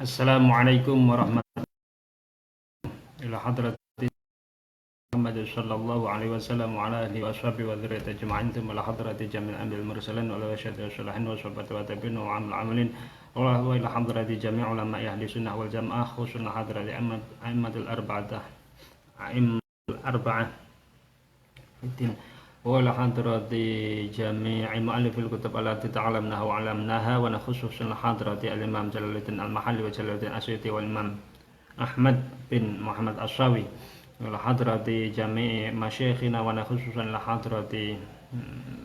Assalamualaikum warahmatullahi wabarakatuh. Muhammad sallallahu alaihi wasallam wa ala alihi wa sahbihi wa dzurriyyati ajma'in thumma ila hadrati jami'il anbiya'i wal mursalin wa ala syahidi wassalahin wa sahabati wa tabi'in wa amal amalin wa ila hadrati jami'il ulama'i ahli sunnah wal jamaah khususan hadrati a'immatul arba'ah wa ila hadrati jami'i mu'allifil kutub allati ta'alamnaha wa 'allamnaha wa khususan hadrati al-imam Jalaluddin al-Mahalli wa Jalaluddin Asyuti wal imam Ahmad bin Muhammad Asyawi wa hadrati jami'i masyayikhina wa khususan la hadrati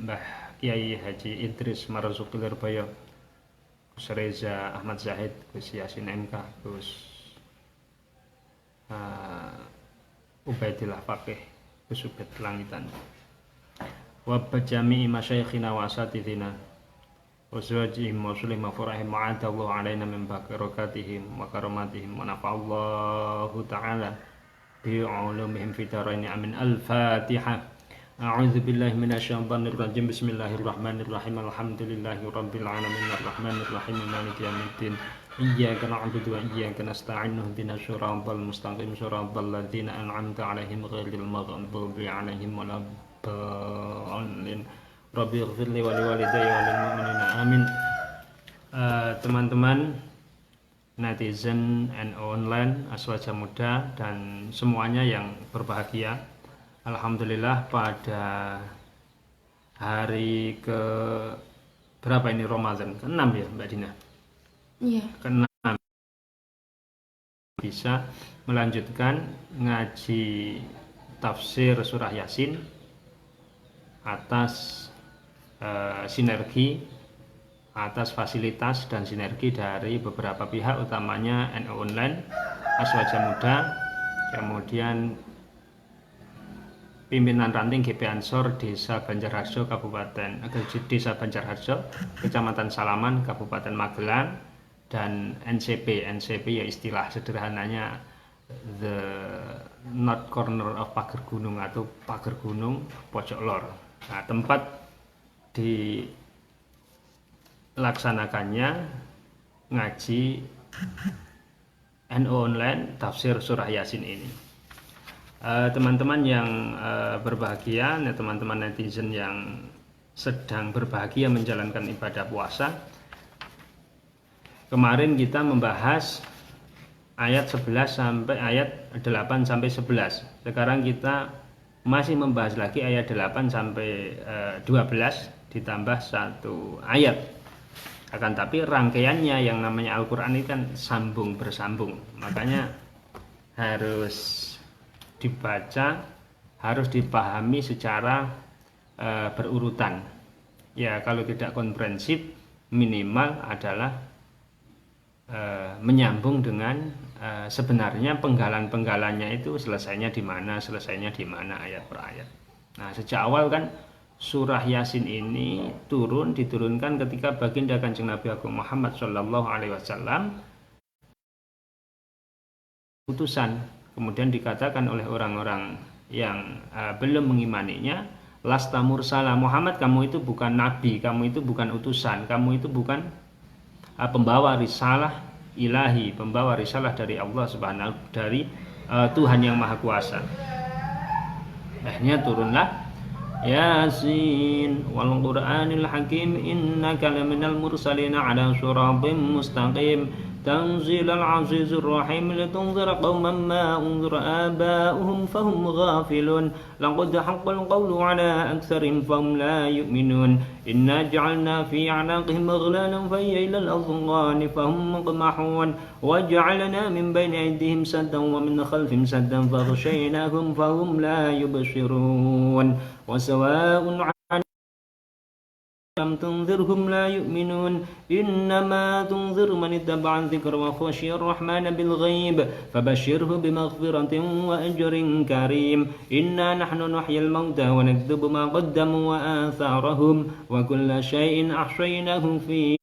Mbah Kiai Haji Idris Marzuki Lirboyo, Gus Reza Ahmad Zahid, Gus Yasin MK, Gus Ubaidillah Faqih, Gus Ubed Langitan, wa jami'i masyayikhina wa asatidina wa zawajihim wa sulim wa furahim wa adallahu alaina min barakatihim wa karamatihim wa nafa'allahu ta'ala bi'ulumihim fitaraini amin. Al-Fatihah. A'udzu billahi minasyaitonir rajim. Bismillahirrahmanirrahim. Alhamdulillahi rabbil alamin arrahmanir rahim maliki yaumiddin. Iyyaka na'budu wa iyyaka nasta'in ihdinas siratal mustaqim siratal ladzina an'amta 'alaihim ghairil maghdubi 'alaihim waladdallin. Rabbi ighfirli wa liwalidayya wa lil mu'minina amin. Teman-teman netizen and online, Aswaja Muda dan semuanya yang berbahagia, alhamdulillah pada hari ke berapa ini Ramadan? Ke-6 ya Mbak Dina? Iya. Ke-6 bisa melanjutkan ngaji tafsir surah Yasin atas sinergi, atas fasilitas dan sinergi dari beberapa pihak, utamanya NU Online, Aswaja Muda, kemudian pimpinan ranting GP Ansor Desa Banjarharjo Desa Banjarharjo, Kecamatan Salaman, Kabupaten Magelang, dan NCP ya istilah sederhananya the North Corner of Pager Gunung atau Pager Gunung Pojok Lor. Nah, tempat dilaksanakannya ngaji NU Online tafsir surah Yasin ini. Teman-teman yang berbahagia, teman-teman netizen yang sedang berbahagia menjalankan ibadah puasa, kemarin kita membahas ayat 11 sampai ayat 8 sampai 11. Sekarang kita masih membahas lagi ayat 8 sampai 12 ditambah satu ayat. Akan tapi rangkaiannya yang namanya Al-Quran ini kan sambung bersambung, makanya harus dibaca, harus dipahami secara berurutan. Ya, kalau tidak komprehensif, minimal adalah menyambung dengan sebenarnya penggalan-penggalannya itu selesainya di mana ayat per ayat. Nah, sejak awal kan surah Yasin ini diturunkan ketika baginda Kanjeng Nabi Agung Muhammad sallallahu alaihi wasallam utusan. Kemudian dikatakan oleh orang-orang yang belum mengimaninya, lasta mursala, Muhammad, kamu itu bukan nabi, kamu itu bukan utusan, kamu itu bukan pembawa risalah ilahi, pembawa risalah dari Allah Subhanahu, dari Tuhan yang Maha Kuasa. Akhirnya turunlah Yasin wal Qur'anil Hakim innaka laminal mursalin ala siratim mustaqim tanzilal azizir rahim litunzira qauman ma unzira aba'uhum fahum ghafilun laqad haqqal qawlu ala aktharihim fahum la yu'minun inna ja'alna fi a'naqihim aghlalan fahiyya ilal adghani fahum muqmahun wa ja'alna min bayni aydihim saddan wa min khalfihim saddan faghshaynahum fahum la yubsirun wa sawa'un lam tunzirhum la yu'minun innama tunzir man ittaba'a dzikra wa khashiya ar-rahmana bil ghaib fabashshirhu bimaghfiratin wa ajrin karim inna nahnu nuhyil mauta wa naktubu ma qaddamu wa atharahum wa kulla shay'in ahsaynahu fi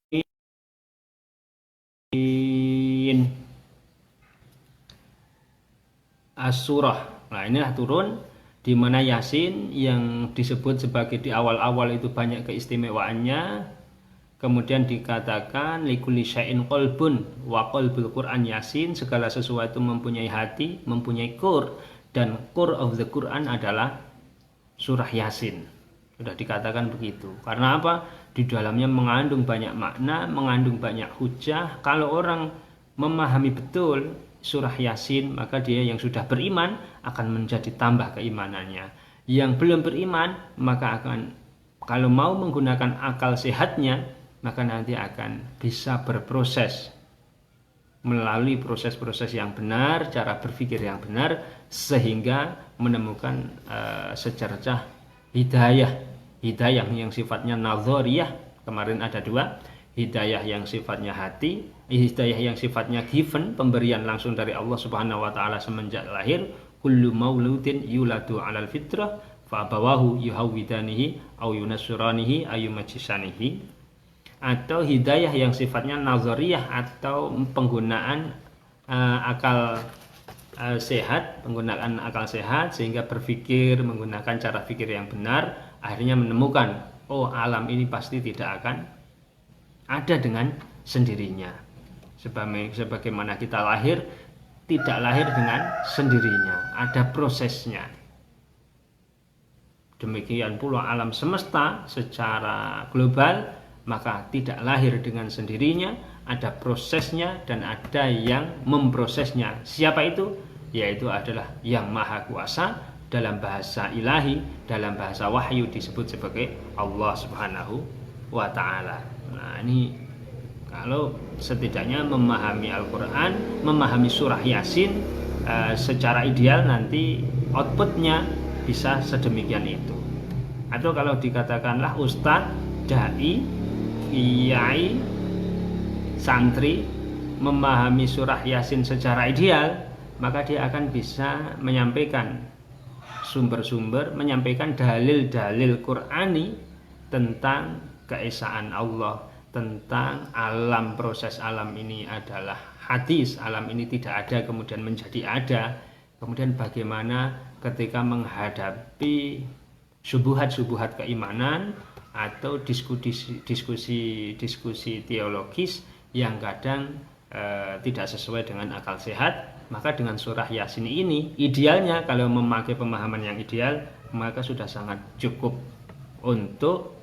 As-Surah. Nah, inilah turun di mana Yasin yang disebut sebagai di awal-awal itu banyak keistimewaannya, Kemudian dikatakan likulli syai'in qalbun wa qalbul Quran Yasin, segala sesuatu mempunyai hati, mempunyai core, dan core of the Quran adalah surah Yasin. Sudah dikatakan begitu. Karena apa? Di dalamnya mengandung banyak makna, mengandung banyak hujah. Kalau orang memahami betul surah Yasin, maka dia yang sudah beriman akan menjadi tambah keimanannya. Yang belum beriman, maka akan, kalau mau menggunakan akal sehatnya, maka nanti akan bisa berproses melalui proses-proses yang benar, cara berpikir yang benar, sehingga menemukan secercah hidayah yang sifatnya nazariyah. Kemarin ada dua, hidayah yang sifatnya hati, hidayah yang sifatnya given, pemberian langsung dari Allah Subhanahu wa taala semenjak lahir. Kullu mauludin yuladu 'alal fitrah fa abawahu yuhawwidanihi aw yunassuranihi ayyumajisanihi. Atau hidayah yang sifatnya nazariyah atau penggunaan akal sehat, penggunaan akal sehat sehingga berpikir menggunakan cara pikir yang benar, akhirnya menemukan, oh alam ini pasti tidak akan ada dengan sendirinya. Sebagaimana kita lahir tidak lahir dengan sendirinya, ada prosesnya. Demikian pula alam semesta secara global, maka tidak lahir dengan sendirinya, ada prosesnya dan ada yang memprosesnya. Siapa itu? Yaitu adalah yang maha kuasa, dalam bahasa ilahi, dalam bahasa wahyu disebut sebagai Allah Subhanahu wa ta'ala. Nah, ini kalau setidaknya memahami Al-Quran, memahami surah Yasin secara ideal, nanti outputnya bisa sedemikian itu. Atau kalau dikatakanlah ustadz, dai, kiai, santri memahami surah Yasin secara ideal, maka dia akan bisa menyampaikan sumber-sumber, menyampaikan dalil-dalil Qur'ani tentang keesaan Allah, tentang alam, proses alam ini adalah hadis, alam ini tidak ada kemudian menjadi ada. Kemudian bagaimana ketika menghadapi subuhat-subuhat keimanan atau diskusi teologis yang kadang tidak sesuai dengan akal sehat, maka dengan surah Yasin ini idealnya, kalau memakai pemahaman yang ideal, maka sudah sangat cukup untuk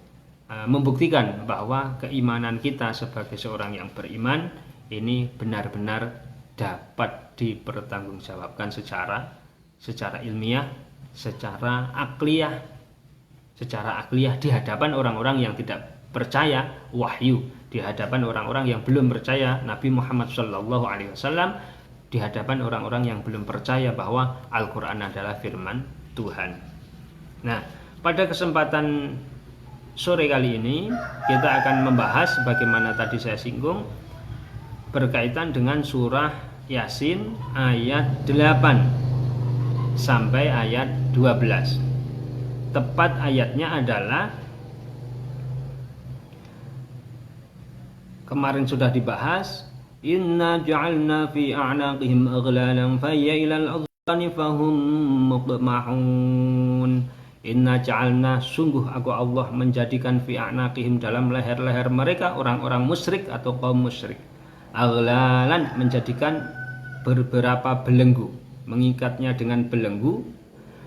membuktikan bahwa keimanan kita sebagai seorang yang beriman ini benar-benar dapat dipertanggungjawabkan secara ilmiah, secara akliyah di hadapan orang-orang yang tidak percaya wahyu, di hadapan orang-orang yang belum percaya Nabi Muhammad SAW, di hadapan orang-orang yang belum percaya bahwa Al-Quran adalah firman Tuhan. Nah, pada kesempatan sore kali ini kita akan membahas bagaimana tadi saya singgung berkaitan dengan surah Yasin ayat 8 sampai ayat 12. Tepat ayatnya adalah, kemarin sudah dibahas, inna ja'alna fi a'naqihim aghlalan fayya ilal adhani fahum muqmahun. Inna ja'alna, sungguh aku Allah menjadikan fi a'naqihim, dalam leher-leher mereka, orang-orang musyrik atau kaum musyrik, aghlalan, menjadikan beberapa belenggu, mengikatnya dengan belenggu,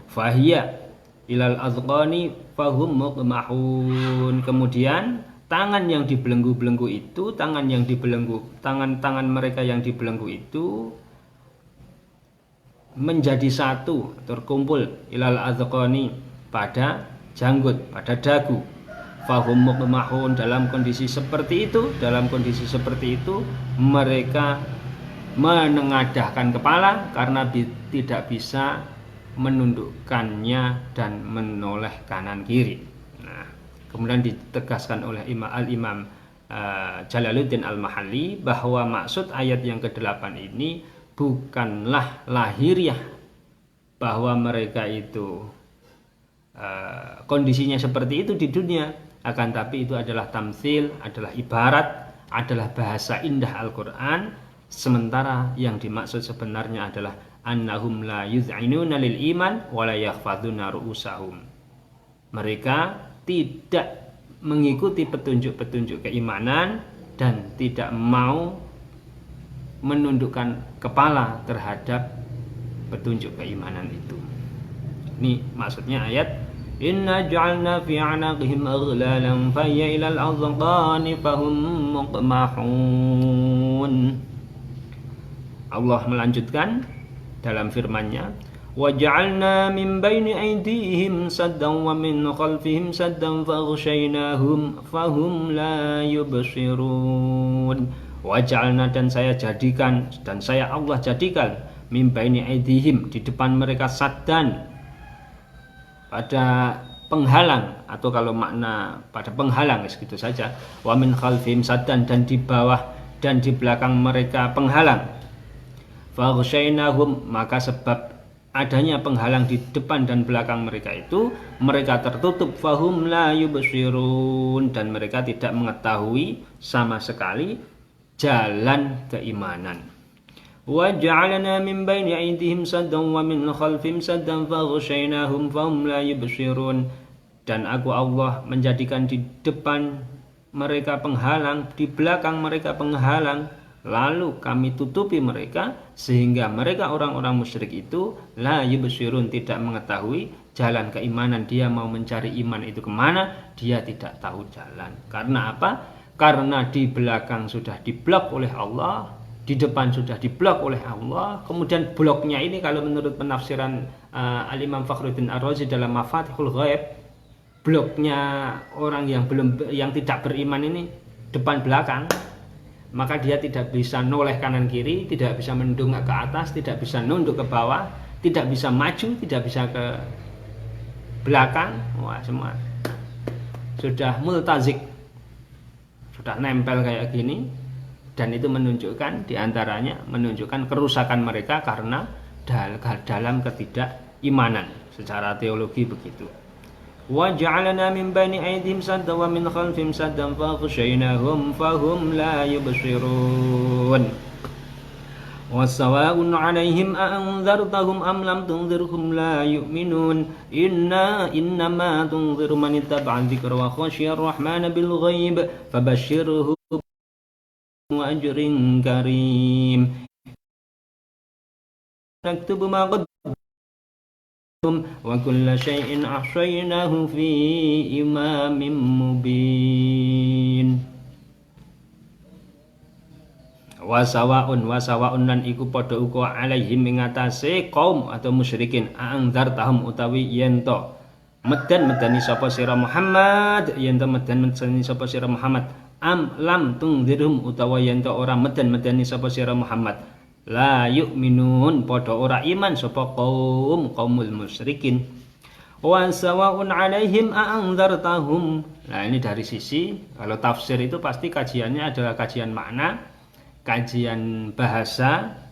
fahya ilal azqani fahum muqmahun. Kemudian tangan yang dibelenggu-belenggu itu, tangan mereka yang dibelenggu itu menjadi satu, terkumpul, ilal azqani, pada janggut, pada dagu. Fahum muqmahun, dalam kondisi seperti itu mereka menengadahkan kepala karena tidak bisa menundukkannya dan menoleh kanan kiri. Nah, kemudian ditegaskan oleh Al-Imam Jalaluddin Al-Mahalli bahwa maksud ayat yang ke-8 ini bukanlah lahiriah, bahwa mereka itu kondisinya seperti itu di dunia, akan tapi itu adalah tamtsil, adalah ibarat, adalah bahasa indah Al-Quran. Sementara yang dimaksud sebenarnya adalah annahum la yuz'inuna lil iman wa la yakhfaduna ru'usahum. Mereka tidak mengikuti petunjuk-petunjuk keimanan dan tidak mau menundukkan kepala terhadap petunjuk keimanan itu. Ini maksudnya ayat inna ja'alna fi 'anaqihim aghlalan fa hiya ilal azqani fahum muqmahun. Allah melanjutkan dalam firman-Nya wa ja'alna min baini aydihim saddan wa min khalfihim saddan faghshaynahum fahum la yubsirun. Wa ja'alna, dan saya jadikan, dan saya Allah jadikan min baini aydihim, di depan mereka saddan, pada penghalang, atau kalau makna pada penghalang gitu saja, wa min khalfihim saddan, dan di bawah dan di belakang mereka penghalang. Faghshaynahum, maka sebab adanya penghalang di depan dan belakang mereka itu, mereka tertutup. Fahum la yubsirun, dan mereka tidak mengetahui sama sekali jalan keimanan. Wa ja'alna min baini aydihim saddan wa min khalfihim saddan faghshaynahum fahum la yubsirun, dan aku Allah menjadikan di depan mereka penghalang, di belakang mereka penghalang, lalu kami tutupi mereka sehingga mereka orang-orang musyrik itu la yubsirun, tidak mengetahui jalan keimanan. Dia mau mencari iman itu kemana, dia tidak tahu jalan. Karena apa? Karena di belakang sudah diblok oleh Allah, di depan sudah diblok oleh Allah. Kemudian bloknya ini kalau menurut penafsiran Al-Imam Fakhruddin Ar-Razi dalam Mafatihul Ghaib, bloknya orang yang tidak beriman ini depan belakang. Maka dia tidak bisa noleh kanan kiri, tidak bisa mendongak ke atas, tidak bisa nunduk ke bawah, tidak bisa maju, tidak bisa ke belakang. Wah, semua sudah multazik, sudah nempel kayak gini. Dan itu menunjukkan, diantaranya menunjukkan kerusakan mereka karena dalam ketidakimanan. Secara teologi begitu. Wa ja'alna min baini aydihim saddan wa min khalfihim saddan faghshaynahum fahum la yubsirun. Wa sawa'un 'alaihim a anzartahum am lam tunzirhum la yu'minun. Innama tunziru man ittaba'a dzikra wa khashiya ar-rahmana bil ghaib fabashshirhu wa ajrin karim. Naktubu ma wa kulla syai'in ahsaynahu fi imamin mubin. Wasawa'un lan iku padha uga alaihim ing atase kaum atau musyrikin angdar tahum utawi yento medani sapa sira Muhammad, yento medani sapa sira Muhammad, am lam tungdirhum utawa yento ora medani sapa sira Muhammad, la yu'minun padha ora iman sapa kaumul musyrikin. Wa sawa'un 'alaihim a'anzartahum. Nah, ini dari sisi kalau tafsir itu pasti kajiannya adalah kajian makna, kajian bahasa,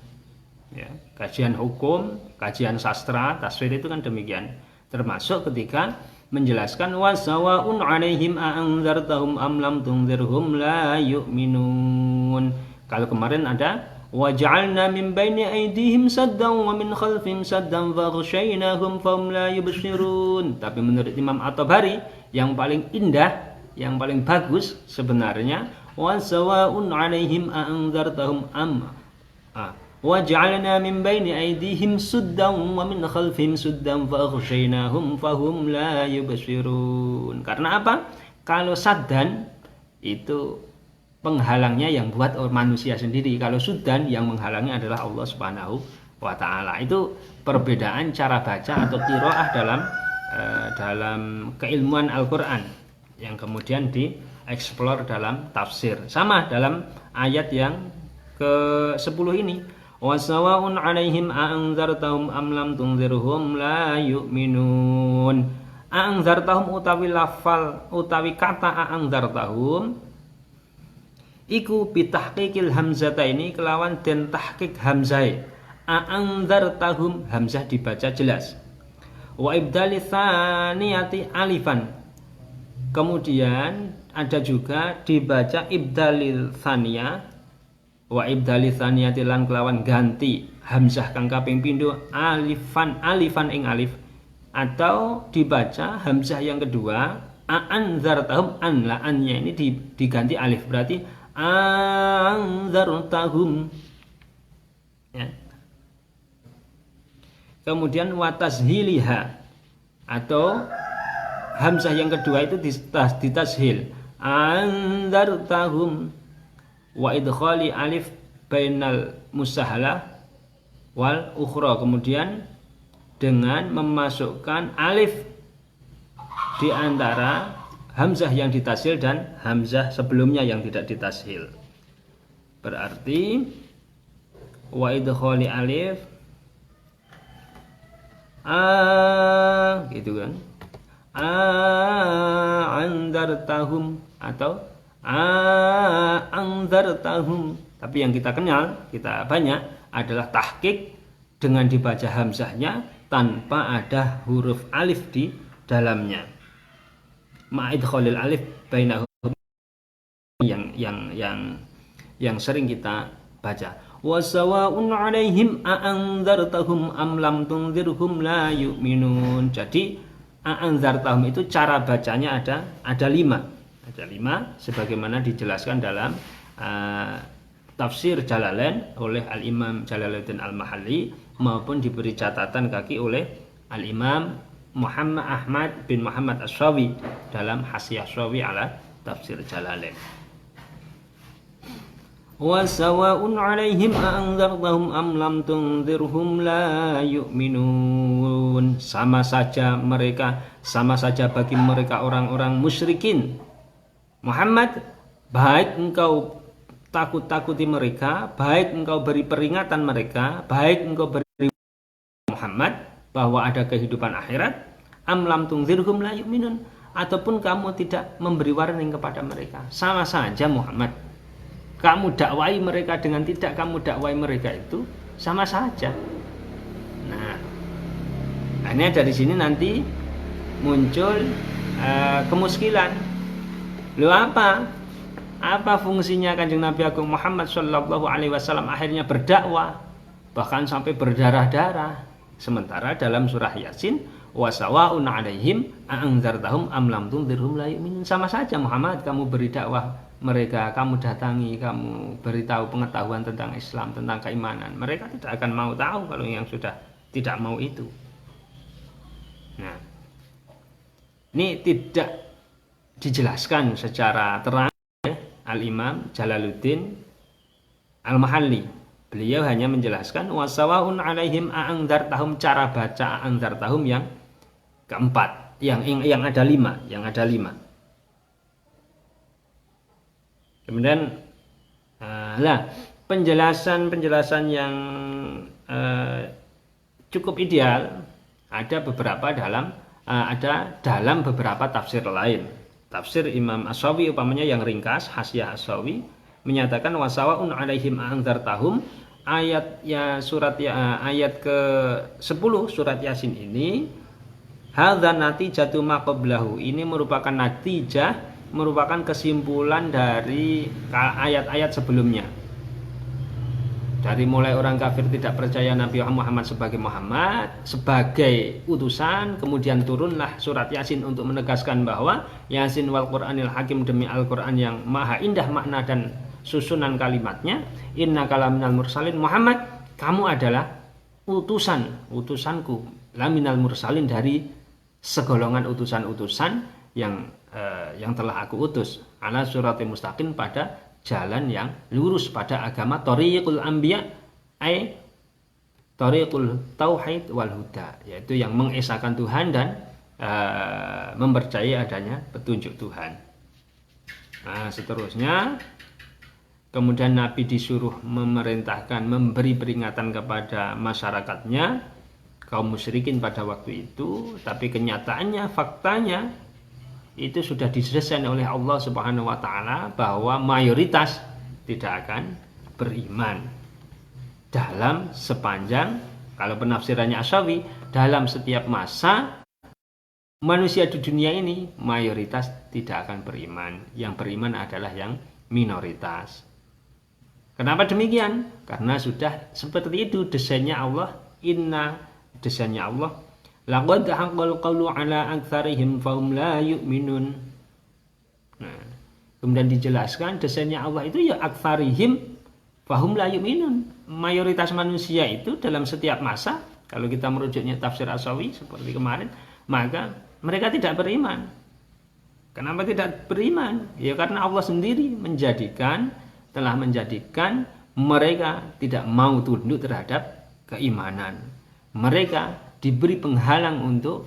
ya, kajian hukum, kajian sastra. Tafsir itu kan demikian. Termasuk ketika menjelaskan wa sawa'un 'alaihim a'anzartahum am lam tunzirhum la yu'minun. Kalau kemarin ada wa ja'alna min baini aydihim saddan wa min khalfihim saddan faghshaynahum fahum la yubsirun. Tapi menurut Imam At-Tabari yang paling indah, yang paling bagus sebenarnya wa sawa'un 'alaihim a'anzartahum am wa ja'alna min baini aydihim suddan wa min khalfihim suddan faghshaynahum fahum la yubsirun. Karena apa? Kalau saddan itu penghalangnya yang buat manusia sendiri. Kalau sudan yang menghalangnya adalah Allah Subhanahu wa taala. Itu perbedaan cara baca atau qiraah dalam keilmuan Al-Qur'an yang kemudian dieksplor dalam tafsir. Sama dalam ayat yang ke-10 ini. Wasawa'un 'alaihim a'anzartahum am lam tunzirhum la yu'minun. A'anzartahum utawi lafal utawi kata a'anzartahum iku bitahqiqil hamzata ini kelawan den tahqiq hamzah. A'anzartahum hamzah dibaca jelas. Wa ibdali tsaniyati alifan. Kemudian ada juga dibaca ibdalil tsaniyah wa ibdali tsaniyati lan kelawan ganti hamzah kang kaping pindho alifan ing alif, atau dibaca hamzah yang kedua A'anzartahum, an la annya ini diganti alif, berarti anzartahum ya. Kemudian watashiliha atau hamzah yang kedua itu ditashil anzartahum wa idkhali alif bainal musahalah wal ukhra, kemudian dengan memasukkan alif di antara hamzah yang ditashil dan hamzah sebelumnya yang tidak ditashil. Berarti wa idkhali alif gitu kan, anzartahum atau anzartahum. Tapi yang kita kenal, kita banyak adalah tahqiq dengan dibaca hamzahnya tanpa ada huruf alif di dalamnya. Ma'idkhalil alif bainahum yang sering kita baca. Wasawa'un 'alaihim a'anzartahum am lam tunzirhum la yu'minun. Jadi a'anzartahum itu cara bacanya ada 5. Ada 5 sebagaimana dijelaskan dalam tafsir Jalalain oleh Al-Imam Jalaluddin Al-Mahalli maupun diberi catatan kaki oleh Al-Imam Muhammad Ahmad bin Muhammad As-Sawi dalam Hasyiah Sawi ala tafsir Jalalain. Wa sawa'un 'alaihim a'anzartahum am lam tunzirhum la yu'minun. Sama saja bagi mereka orang-orang musyrikin. Muhammad, baik engkau takut-takuti mereka, baik engkau beri peringatan mereka, baik engkau beri Muhammad bahwa ada kehidupan akhirat, am lam tunzirhum la yu'minun, ataupun kamu tidak memberi warning kepada mereka, sama saja Muhammad. Kamu dakwai mereka dengan tidak kamu dakwai mereka itu sama saja. Nah, hanya dari sini nanti muncul kemuskilan. Loh, apa fungsinya Kanjeng Nabi Agung Muhammad Shallallahu Alaihi Wasallam akhirnya berdakwah bahkan sampai berdarah-darah, sementara dalam surah Yasin wasawa'un 'alaihim a'anzartahum am lam tunzirhum la yu'minun. Sama saja Muhammad, kamu beri dakwah mereka, kamu datangi, kamu beritahu pengetahuan tentang Islam, tentang keimanan, mereka tidak akan mau tahu kalau yang sudah tidak mau itu. Nah, ini tidak dijelaskan secara terang oleh Al-Imam Jalaluddin Al-Mahalli. Beliau hanya menjelaskan wasawa'un 'alaihim a'anzartahum, cara baca a'anzartahum yang keempat, yang ada 5, Kemudian penjelasan yang cukup ideal ada dalam beberapa tafsir lain. Tafsir Imam As-Sawi umpamanya yang ringkas, Hasyiah As-Sawi menyatakan wasawa'un 'alaihim a'anzartahum, ayat ke-10 surat Yasin ini hadza natijatu ma qablahu, ini merupakan kesimpulan dari ayat-ayat sebelumnya. Dari mulai orang kafir tidak percaya Nabi Muhammad sebagai utusan, kemudian turunlah surat Yasin untuk menegaskan bahwa Yasin wal Qur'anil Hakim, demi Al-Qur'an yang maha indah makna dan susunan kalimatnya, innaka laminal mursalin, Muhammad kamu adalah utusanku, laminal mursalin, dari segolongan utusan-utusan yang telah aku utus, ala suratul mustaqim, pada jalan yang lurus, pada agama thariqul anbiya, thariqul tauhid wal huda, yaitu yang mengesahkan Tuhan dan mempercayai adanya petunjuk Tuhan. Nah, seterusnya kemudian Nabi disuruh memerintahkan memberi peringatan kepada masyarakatnya, kaum musyrikin pada waktu itu, tapi kenyataannya, faktanya itu sudah didesain oleh Allah Subhanahu wa taala bahwa mayoritas tidak akan beriman dalam sepanjang, kalau penafsirannya Asyawi, dalam setiap masa manusia di dunia ini mayoritas tidak akan beriman. Yang beriman adalah yang minoritas. Kenapa demikian? Karena sudah seperti itu desainnya Allah. Desainnya Allah. Laqad haqqal qawlu ala aktsarihim fahum la yu'minun. Kemudian dijelaskan desainnya Allah itu ya aktsarihim fahum la yu'minun. Mayoritas manusia itu dalam setiap masa, kalau kita merujuknya tafsir Ashawi seperti kemarin, maka mereka tidak beriman. Kenapa tidak beriman? Ya karena Allah sendiri telah menjadikan mereka tidak mau tunduk terhadap keimanan. Mereka diberi penghalang untuk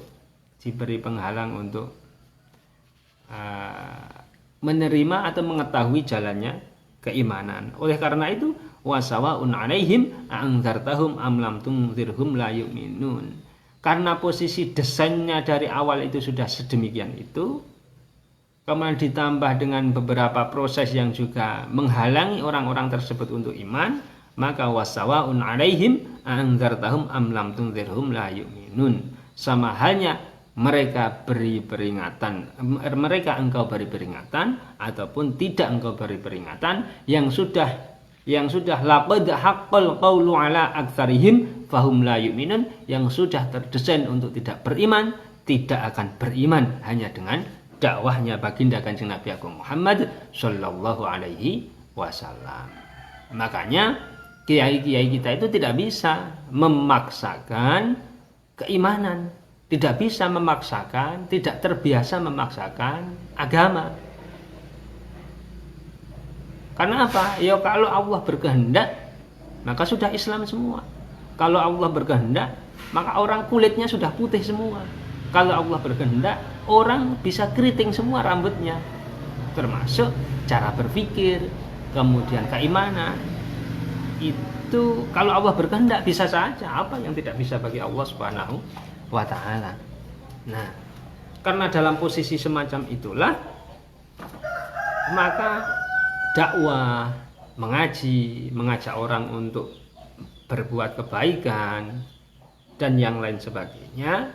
menerima atau mengetahui jalannya keimanan. Oleh karena itu, wasawaun alaihim a'anzartahum am lam tunzirhum la yu'minun. Karena posisi desainnya dari awal itu sudah sedemikian itu, kemudian ditambah dengan beberapa proses yang juga menghalangi orang-orang tersebut untuk iman, maka wasawaun alaihim a'anzartahum am lam tunzirhum la yu'minun. Sama halnya mereka engkau beri peringatan ataupun tidak engkau beri peringatan, yang sudah laqad haqqal qawlu ala aktsarihim fahum la yu'minun, yang sudah terdesain untuk tidak beriman, tidak akan beriman hanya dengan dakwahnya baginda Kanjeng Nabi Agung Muhammad sallallahu alaihi wasallam. Makanya kiai-kiai kita itu tidak bisa memaksakan keimanan, tidak bisa memaksakan, tidak terbiasa memaksakan agama. Karena apa? Ya kalau Allah berkehendak, maka sudah Islam semua. Kalau Allah berkehendak, maka orang kulitnya sudah putih semua. Kalau Allah berkehendak, orang bisa keriting semua rambutnya. Termasuk cara berpikir, kemudian keimanan. Itu kalau Allah berkehendak bisa saja, apa yang tidak bisa bagi Allah Subhanahu wa ta'ala. Nah, karena dalam posisi semacam itulah, maka dakwah, mengaji, mengajak orang untuk berbuat kebaikan dan yang lain sebagainya,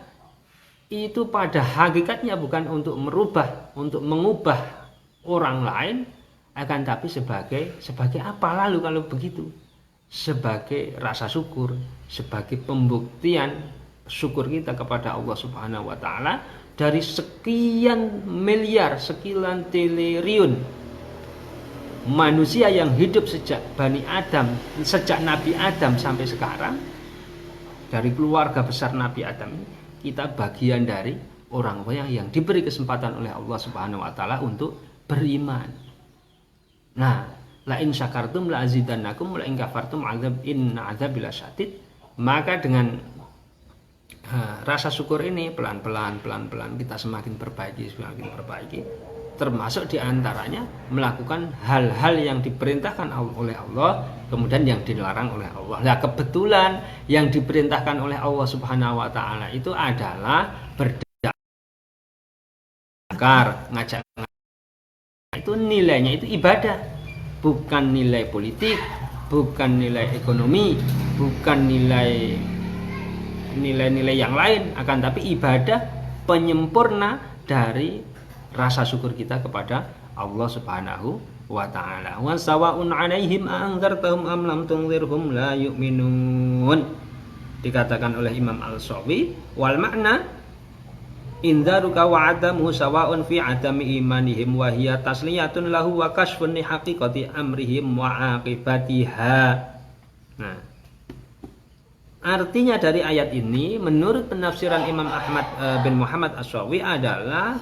itu pada hakikatnya bukan untuk mengubah orang lain, akan tapi sebagai apa lalu kalau begitu? Sebagai rasa syukur, sebagai pembuktian syukur kita kepada Allah Subhanahu wa ta'ala dari sekian miliar, sekian triliun manusia yang hidup sejak sejak Nabi Adam sampai sekarang. Dari keluarga besar Nabi Adam ini, kita bagian dari orang-orang yang diberi kesempatan oleh Allah Subhanahu wa ta'ala untuk beriman. Nah, la in syakartum la azidannakum wa la in kafartum inna adzabi lasyadid. Maka dengan rasa syukur ini pelan-pelan kita semakin perbaiki, termasuk diantaranya melakukan hal-hal yang diperintahkan oleh Allah, kemudian yang dilarang oleh Allah. Nah, kebetulan yang diperintahkan oleh Allah Subhanahu wa ta'ala itu adalah berdakwah, ngajak. Itu nilainya itu ibadah, bukan nilai politik, bukan nilai ekonomi, bukan nilai-nilai yang lain, akan tapi ibadah penyempurna dari rasa syukur kita kepada Allah Subhanahu wa ta'ala. Wa sawa'un 'alaihim a'anzartahum am lam tunzirhum la yu'minun. Dikatakan oleh Imam Al-Shawi, wal makna indaruka wa adamu sawa'un fi adami imanihim wa hiya tasliyatun lahu wa kashfun li haqiqati amrihim wa aqibatiha. Nah, artinya dari ayat ini menurut penafsiran Imam Ahmad bin Muhammad Asy-Syawi adalah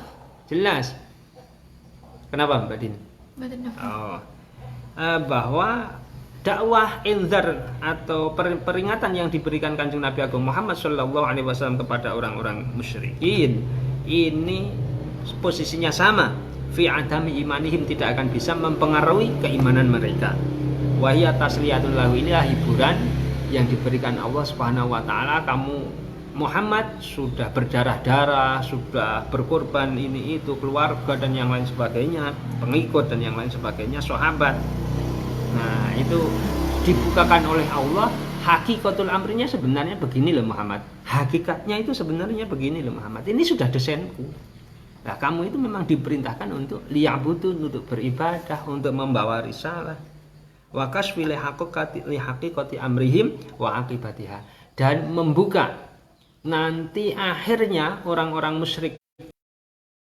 jelas. Kenapa Mbak Din? Bahwa dakwah inzar atau peringatan yang diberikan Kanjeng Nabi Agung Muhammad sallallahu alaihi wasallam kepada orang-orang musyrikin ini posisinya sama, fi adami imanihim, tidak akan bisa mempengaruhi keimanan mereka. Wa hiya tasliyatun lahu, inilah hiburan yang diberikan Allah Subhanahu wa ta'ala. Kamu Muhammad sudah berdarah-darah, sudah berkorban ini itu, keluarga dan yang lain sebagainya, pengikut dan yang lain sebagainya, sahabat. Nah, itu dibukakan oleh Allah. Hakikatul amrinya sebenarnya begini loh Muhammad. Hakikatnya itu sebenarnya begini loh Muhammad. Ini sudah desainku. Nah, kamu itu memang diperintahkan untuk liya'budun, untuk beribadah, untuk membawa risalah. Wa kasfi li haqiqati amrihim wa aqibatiha, dan membuka nanti akhirnya orang-orang musyrik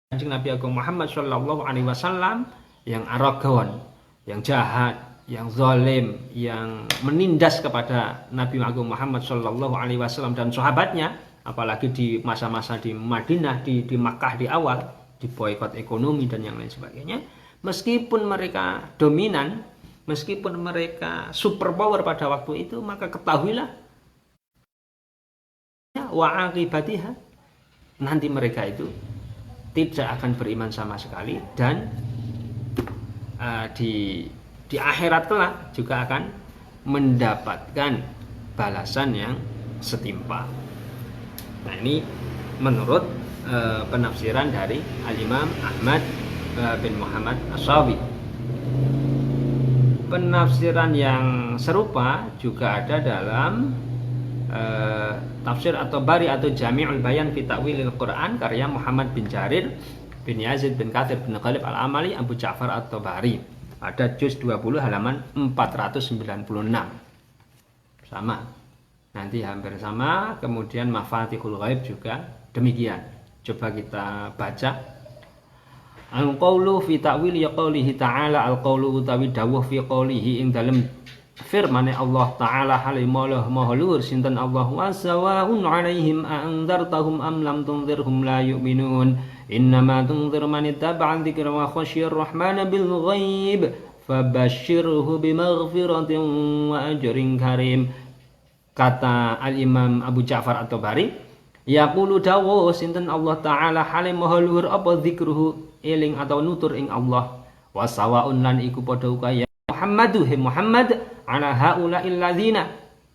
Kanjeng Nabi Agung Muhammad sallallahu alaihi wasallam yang arogan, yang jahat, yang zalim, yang menindas kepada Nabi Agung Muhammad Shallallahu Alaihi Wasallam dan sahabatnya, apalagi di masa-masa di Madinah, di Makkah di awal, di boikot ekonomi dan yang lain sebagainya. Meskipun mereka dominan, meskipun mereka superpower pada waktu itu, maka ketahuilah wa aqibatiha, nanti mereka itu tidak akan beriman sama sekali, dan di akhirat kelak juga akan mendapatkan balasan yang setimpal. Nah, ini menurut penafsiran dari Al-Imam Ahmad bin Muhammad As-Sawi. Penafsiran yang serupa juga ada dalam tafsir At-Tabari atau Jami'ul Bayan fi Ta'wilil Quran karya Muhammad bin Jarir bin Yazid bin Katsir bin Ghalib Al-Amali Abu Ja'far At-Tabari, pada juz 20 halaman 496. Sama, nanti hampir sama. Kemudian Mafatihul Ghaib juga demikian. Coba kita baca. Al-qawlu fi ta'wil ya qawlihi ta'ala, al-qawlu utawi dawuh fi qawlihi ing dalem firmane Allah Ta'ala halimullah mahlur sinten Allah, wa sawaun alaihim anzartahum am lam tunzirhum la yu'minun innama tunzir man ittaba'a dzikra wa khasyir rahmana bil ghaib fabashshirhu bimaghfiratin wa ajrin karim. Kata Al-Imam Abu Ja'far At-Tabari, yaqulu dawu sinten Allah Ta'ala halim mahlur apa zikruhu eling atau nutur ing Allah, wa sawaun lan iku padha kaya Muhammadu he Muhammad ala haula illadzina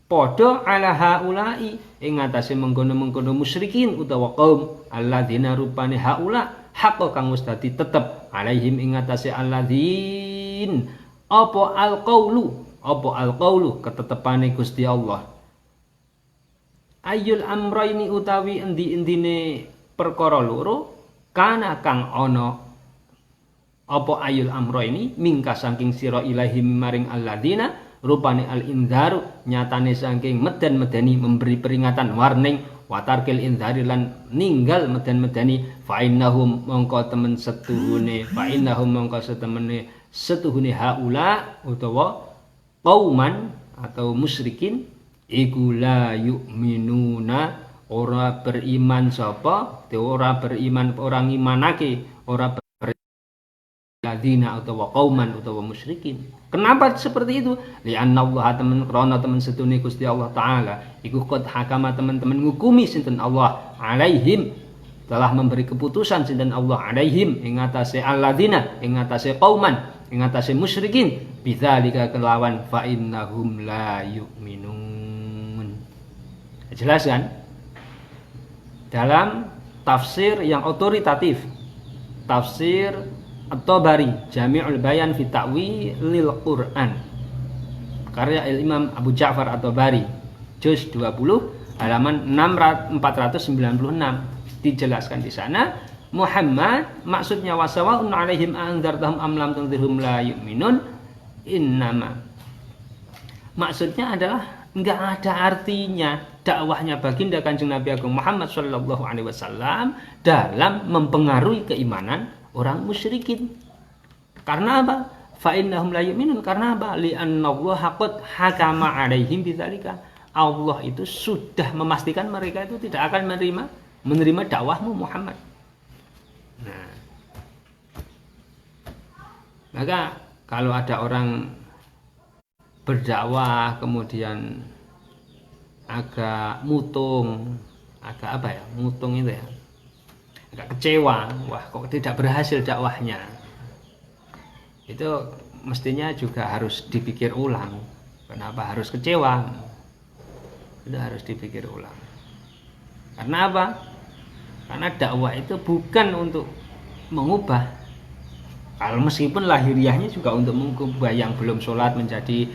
padha ala haula'i ing atase mengkono-mengkono musyrikin utawa kaum alladzina rupane haula haqqa kang wis dadi tetep alaihim ing atase alladzin apa alqaulu ketetepane Gusti Allah. Ayyul amraini utawi endi-endine perkara loro kana kang ana apa ayul amro ini mingka saking sira ilahim maring alladzina rupane al-inzaru nyatane saking medan-medani memberi peringatan warning, watarkil inzari lan ninggal medan-medani, fa innahum mongko temen setuhune haula utawa qauman atau musyrikin iku la yu'minuna ora beriman sapa, ora beriman, orang imanake, ora ladina utawa qauman utawa musyrikin. Kenapa seperti itu? Li'anna Allah temen krana temen setune Gusti Allah Ta'ala iku qad hakama teman-teman ngukumi sinten Allah alaihim, telah memberi keputusan sinten Allah alaihim ing atase alladzina, ing atase qauman, ing atase musyrikin, bidzalika kelawan fa innahum la yu'minun. Jelas kan? Dalam tafsir yang otoritatif, tafsir At-Tabari Jami'ul Bayan fi Ta'wilil Quran karya Imam Abu Ja'far At-Tabari juz 20 halaman 496, dijelaskan di sana Muhammad maksudnya wasawaun alaihim anzartahum am lam tunzirhum la yu'minun, innama maksudnya adalah enggak ada artinya dakwahnya baginda Kanjeng Nabi Agung Muhammad sallallahu alaihi wasallam dalam mempengaruhi keimanan orang musyrikin. Karena apa? Fa innahum la yu'minun, karena apa? Li anna Allah qad hakama alaihim bidzalika. Allah itu sudah memastikan mereka itu tidak akan menerima dakwahmu Muhammad. Nah, maka kalau ada orang berdakwah kemudian agak mutung, agak apa ya? Mutung itu ya. Agak kecewa, wah kok tidak berhasil dakwahnya, itu mestinya juga harus dipikir ulang. Kenapa harus kecewa? Itu harus dipikir ulang. Karena apa? Karena dakwah itu bukan untuk mengubah. Kalau meskipun lahiriahnya juga untuk mengubah yang belum sholat menjadi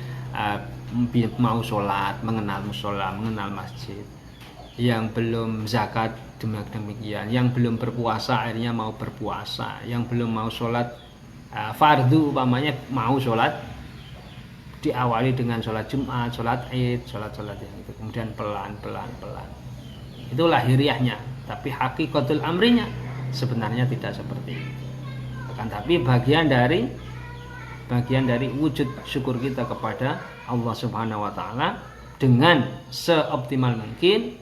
mau sholat, mengenal musola, mengenal masjid. Yang belum zakat demikian, yang belum berpuasa akhirnya mau berpuasa, yang belum mau sholat fardu umpamanya mau sholat, diawali dengan sholat Jumat, sholat Id, sholat yang itu, kemudian pelan. Itu lahiriahnya, tapi hakikatul amrinya sebenarnya tidak seperti itu. tapi bagian dari wujud syukur kita kepada Allah Subhanahu wa taala dengan seoptimal mungkin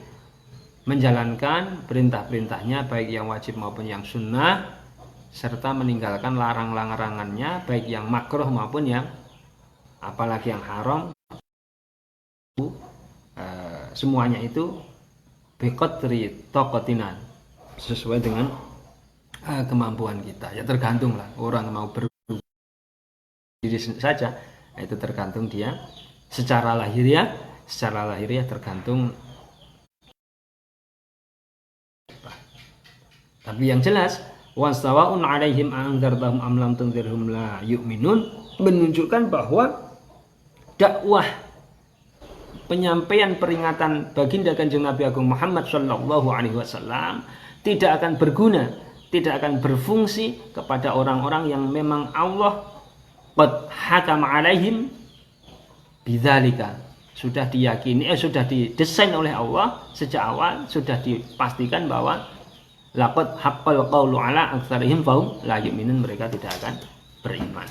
menjalankan perintah-perintahnya baik yang wajib maupun yang sunnah, serta meninggalkan larang-larangannya baik yang makruh maupun yang apalagi yang haram. Semuanya itu biqadri taqatina, sesuai dengan kemampuan kita. Ya tergantung lah, orang mau berdiri saja itu tergantung dia secara lahiriah tergantung. Tapi yang jelas wasawaun alaihim anzartahum am lam tunzirhum la yu'minun menunjukkan bahwa dakwah penyampaian peringatan baginda Kanjeng Nabi Agung Muhammad sallallahu alaihi wasallam tidak akan berguna, tidak akan berfungsi kepada orang-orang yang memang Allah qad hakama alaihim bidzalika, sudah diyakini, sudah didesain oleh Allah sejak awal, sudah dipastikan bahwa laqad haqqal qawlu ala aktsarihim fahum la yu'minun, mereka tidak akan beriman.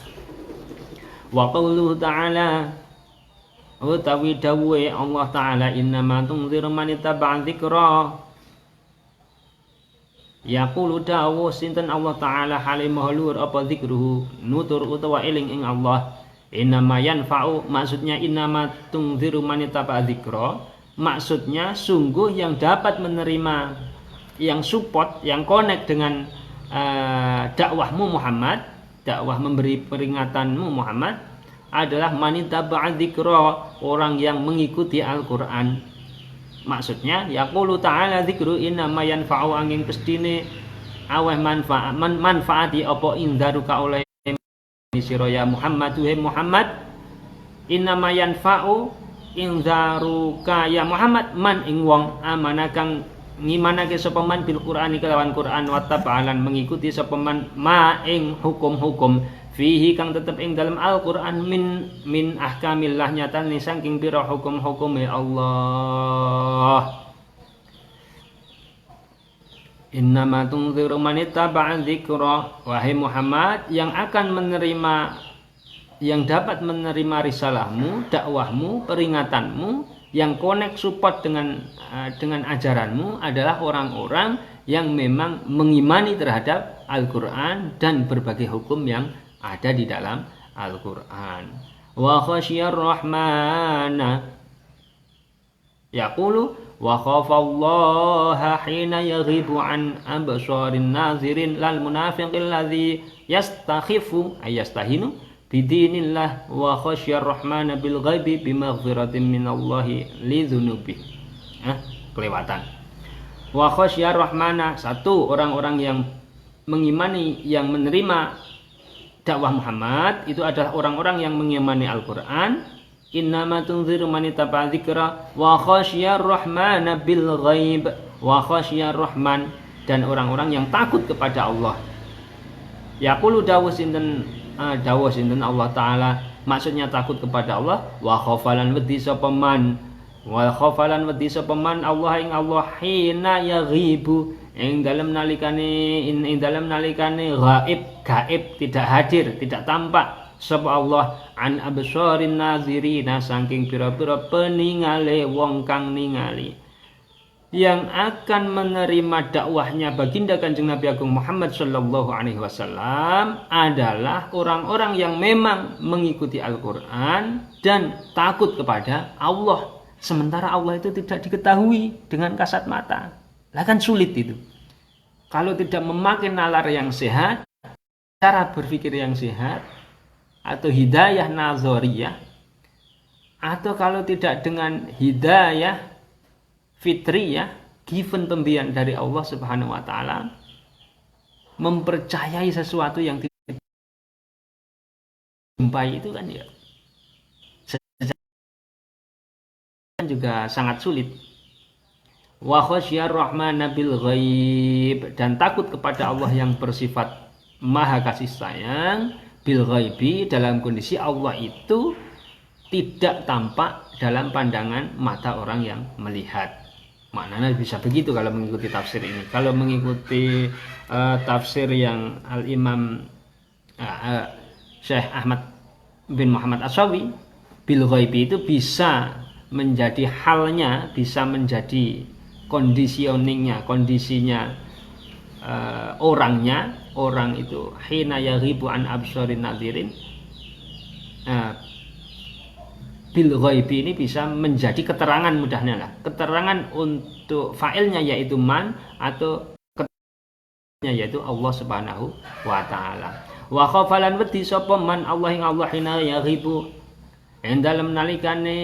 Wa qauluhu ta'ala, utawi dawuhe Allah taala, innama tunziru man ittaba'a dzikra, yaqulu dawuh sinten Allah taala halim mahlur apa zikruhu nutur utawa eling ing Allah, innama yanfa'u, maksudnya innama tunziru man ittaba'a dzikra, maksudnya sungguh yang dapat menerima, yang support, yang connect dengan dakwahmu Muhammad, dakwah memberi peringatanmu Muhammad adalah manittaba'a dzikra, orang yang mengikuti Al-Qur'an. Maksudnya yaqulu ta'ala dzikru innama yanfa'u, angin pestine aweh manfaati apa indaruka oleh sira ya Muhammad, wahai Muhammad, innama yanfa'u indaruka ya Muhammad man ing wong amana kang ngimanake sapa man bil Qur'ani kelawan Qur'an, wa tab'alan mengikuti sapa man ma ing hukum-hukum fihi kang tetep ing dalam Al-Qur'an min ahkamillah, nyatane saking pira hukum-hukume Allah. Innama tunziru man ittaba'a dzikra, wahai Muhammad, yang akan menerima, yang dapat menerima risalahmu, dakwahmu, peringatanmu, yang connect support dengan ajaranmu adalah orang-orang yang memang mengimani terhadap Al-Qur'an dan berbagai hukum yang ada di dalam Al-Qur'an. Wa khasyar rahmana yaqulu wa khafallaha hina yaghibu an absarin nazirin lal munafiqil ladzi yastakhifu ayastahinu bidinillah wa khasyar rahmana bil ghaibi bimaghfiratin minallahi lidzunubi. Kelewatan. Wa khasyar rahmana, satu, orang-orang yang mengimani, yang menerima dakwah Muhammad itu adalah orang-orang yang mengimani Al-Qur'an. Innama tunziru man ittaba'a dzikra wa khasyar rahmana bil ghaib, wa khasyar rahman, dan orang-orang yang takut kepada Allah. Yaqulu dawuh sinten Allah taala, maksudnya takut kepada Allah, wa khafalan wedi sapa man, wa khafalan wedi sapa man Allah ing Allah hina yaghibu, ing dalem nalikane gaib, tidak hadir, tidak tampak sapa Allah an absarin nazirina, saking pira-pira peningale wong kang ningali. Yang akan menerima dakwahnya baginda Kanjeng Nabi Agung Muhammad sallallahu alaihi wasallam adalah orang-orang yang memang mengikuti Al-Qur'an dan takut kepada Allah. Sementara Allah itu tidak diketahui dengan kasat mata. Lah kan sulit itu. Kalau tidak memakai nalar yang sehat, cara berpikir yang sehat, atau hidayah nazariyah, atau kalau tidak dengan hidayah fitriyah, given pemberian dari Allah Subhanahu wa taala, mempercayai sesuatu yang tidak dijumpai itu kan ya juga sangat sulit. Wa khasyar rahmana bil ghaib, dan takut kepada Allah yang bersifat maha kasih sayang, bil ghaibi, dalam kondisi Allah itu tidak tampak dalam pandangan mata orang yang melihat. Maknanya bisa begitu kalau mengikuti tafsir ini. Kalau mengikuti tafsir yang Al-Imam Syekh Ahmad bin Muhammad Ashawi, bil ghaibi itu bisa menjadi halnya, bisa menjadi conditioningnya, kondisinya orangnya, orang itu hina yaghibu an absarin nadirin, bil ghaibi ini bisa menjadi keterangan, mudahnya lah, keterangan untuk fa'ilnya yaitu man, atau keterangannya yaitu Allah Subhanahu wa taala. Wa khafalan wedi sapa man Allah ing Allah hina yaghibu ing dalem nalikane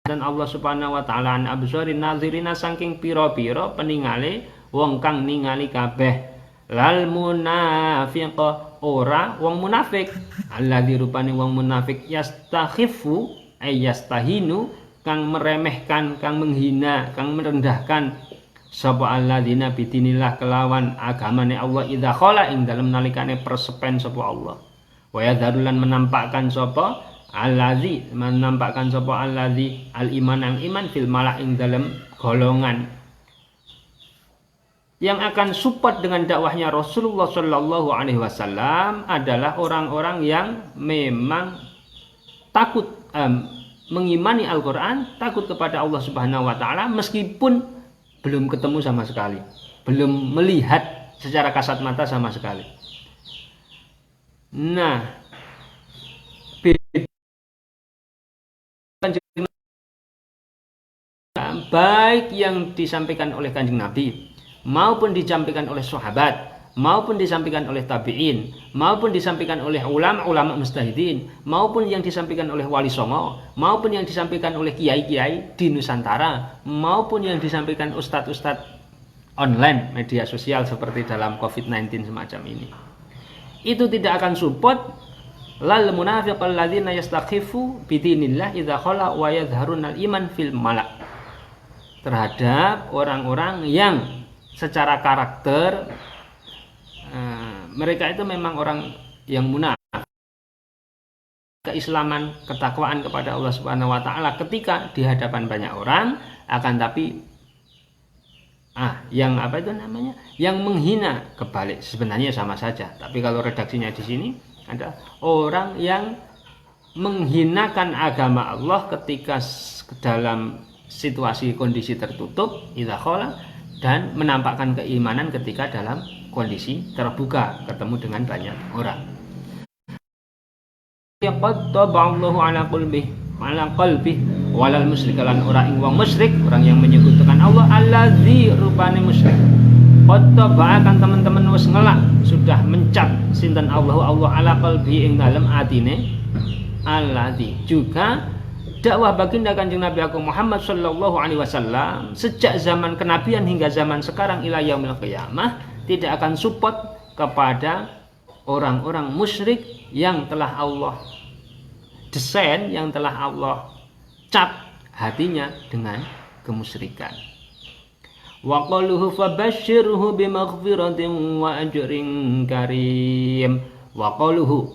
dan Allah Subhanahu wa taala an absarin nazirina saking pira-pira peningale wong kang ningali kabeh. Lal munafiq ora wong munafik, alladzi rupane wong munafik yastakhifu yastahinu kang meremehkan, kang menghina, kang merendahkan sapa alladzina bidinillah kelawan agamane Allah idza khala ing dalem nalikane persepen sapa Allah. Wa yadharulan menampakkan sapa alladzi al iman ang iman fil mala ing dalem golongan yang akan support dengan dakwahnya Rasulullah Shallallahu Alaihi Wasallam adalah orang-orang yang memang takut mengimani Al-Quran, takut kepada Allah Subhanahu Wa Taala meskipun belum ketemu sama sekali, belum melihat secara kasat mata sama sekali. Nah, baik yang disampaikan oleh Kanjeng Nabi maupun disampaikan oleh sahabat, maupun disampaikan oleh tabi'in, maupun disampaikan oleh ulama-ulama mustahidin, maupun yang disampaikan oleh wali songo, maupun yang disampaikan oleh kiai-kiai di Nusantara, maupun yang disampaikan ustadz-ustadz online, media sosial seperti dalam COVID-19 semacam ini. Itu tidak akan support lal munafiqal ladzina yastakhifu bidinillah idza khala wa yadhharunal iman fil malak, terhadap orang-orang yang secara karakter mereka itu memang orang yang munafik, keislaman, ketakwaan kepada Allah Subhanahu wa taala ketika di hadapan banyak orang, akan tapi yang yang menghina kebalik, sebenarnya sama saja, tapi kalau redaksinya di sini ada orang yang menghinakan agama Allah ketika dalam situasi kondisi tertutup idza khala, dan menampakkan keimanan ketika dalam kondisi terbuka, ketemu dengan banyak orang. Yaqad taballahu ala qalbi walal musyrikalan orang ing wong musyrik, orang yang menyekutukan Allah, allazi rupane musyrik. Qad tabaakan teman-teman wis ngelak, sudah mencap sinten Allah ala qalbi ing dalem atine allazi. Juga dakwah baginda Kanjeng Nabi Agung Muhammad Sallallahu Alaihi Wasallam sejak zaman kenabian hingga zaman sekarang ila yaumil qiyamah tidak akan support kepada orang-orang musyrik yang telah Allah desain, yang telah Allah cap hatinya dengan kemusyrikan. Wa qaluhu fabashshirhu bimaghfiratin wa ajrin karim. Wa qaluhu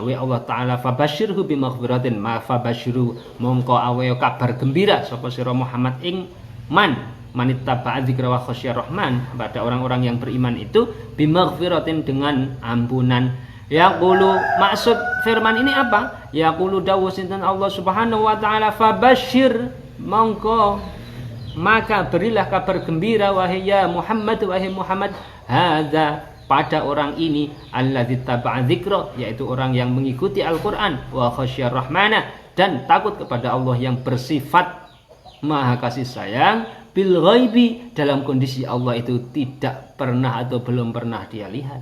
Allah Ta'ala fabashirhu bimaghfiratin, ma fabashiru mongko awe kabar gembira sapa sira Muhammad ing manittaba'a dzikra wa khasyar rahman, pada orang-orang yang beriman itu bimaghfiratin dengan ampunan. Yaqulu, maksud firman ini apa? Yaqulu dawuh sinten Allah Subhanahu wa taala fabashir, mongko maka berilah kabar gembira wahai Muhammad hadza, pada orang ini alladzi taba'a dzikra, yaitu orang yang mengikuti Al-Qur'an, wa khasyar rahmana, dan takut kepada Allah yang bersifat maha kasih sayang, bil ghaibi, dalam kondisi Allah itu tidak pernah atau belum pernah dia lihat.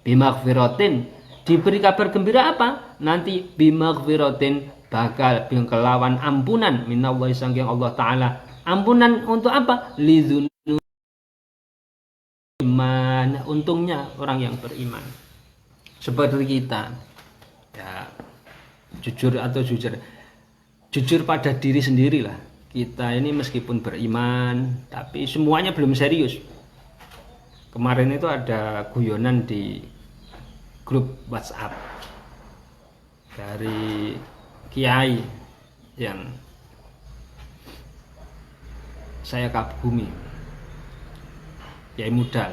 Bimaghfiratin, diberi kabar gembira apa? Nanti bimaghfiratin, bakal kelawan ampunan minallahi sangking Allah Ta'ala. Ampunan untuk apa? Lidzun iman, untungnya orang yang beriman seperti kita ya, jujur pada diri sendiri lah. Kita ini meskipun beriman tapi semuanya belum serius. Kemarin itu ada guyonan di grup WhatsApp dari kiai yang saya kagumi, Kiai Mudal,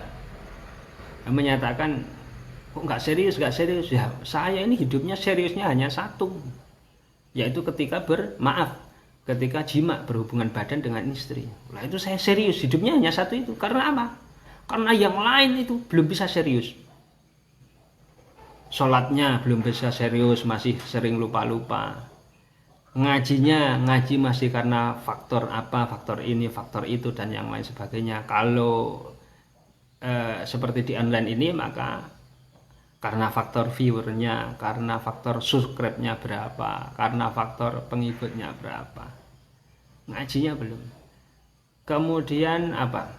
menyatakan kok nggak serius ya. Saya ini hidupnya seriusnya hanya satu, yaitu ketika ketika jima, berhubungan badan dengan istri. Nah itu saya serius, hidupnya hanya satu itu. Karena apa? Karena yang lain itu belum bisa serius. Sholatnya belum bisa serius, masih sering lupa-lupa. Ngaji masih karena faktor apa, faktor ini, faktor itu, dan yang lain sebagainya. Kalau seperti di online ini, maka karena faktor viewernya, karena faktor subscribe-nya berapa, karena faktor pengikutnya berapa. Ngajinya belum. Kemudian apa?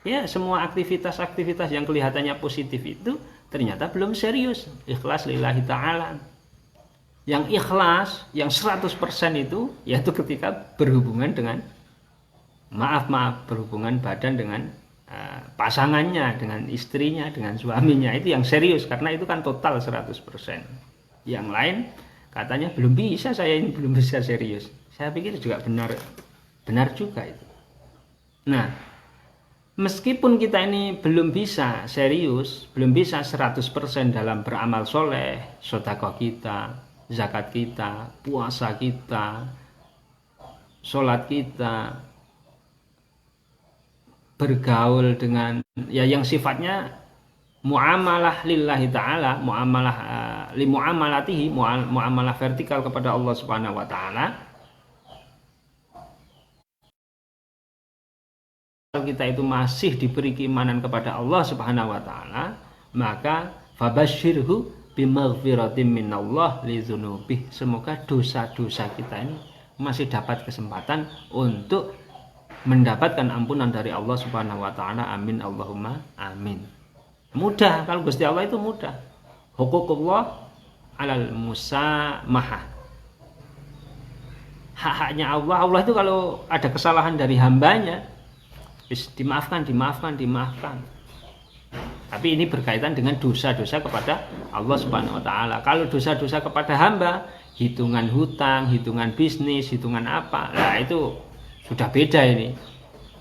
Ya, semua aktivitas-aktivitas yang kelihatannya positif itu ternyata belum serius. Ikhlas lillahi ta'ala. Yang ikhlas, yang 100% itu, yaitu ketika berhubungan dengan berhubungan badan dengan pasangannya, dengan istrinya, dengan suaminya. Itu yang serius, karena itu kan total 100%. Yang lain katanya belum bisa, saya ini belum bisa serius. Saya pikir juga benar juga itu. Nah, meskipun kita ini belum bisa serius, belum bisa 100% dalam beramal soleh, sedekah kita, zakat kita, puasa kita, sholat kita, bergaul dengan yang sifatnya muamalah lillahi ta'ala, muamalah li muamalatihi, muamalah vertikal kepada Allah Subhanahu wa taala. Kalau kita itu masih diberi keimanan kepada Allah Subhanahu wa taala, maka fabasyirhu bimaghfiratin minallah li dzunubih. Semoga dosa-dosa kita ini masih dapat kesempatan untuk mendapatkan ampunan dari Allah Subhanahu wa taala. Amin Allahumma amin. Mudah, kalau Gusti Allah itu mudah. Huququllah alal musamahah. Hak-haknya Allah itu kalau ada kesalahan dari hambanya, dimaafkan. Tapi ini berkaitan dengan dosa-dosa kepada Allah Subhanahu wa taala. Kalau dosa-dosa kepada hamba, hitungan hutang, hitungan bisnis, hitungan apa, nah itu sudah beda ini.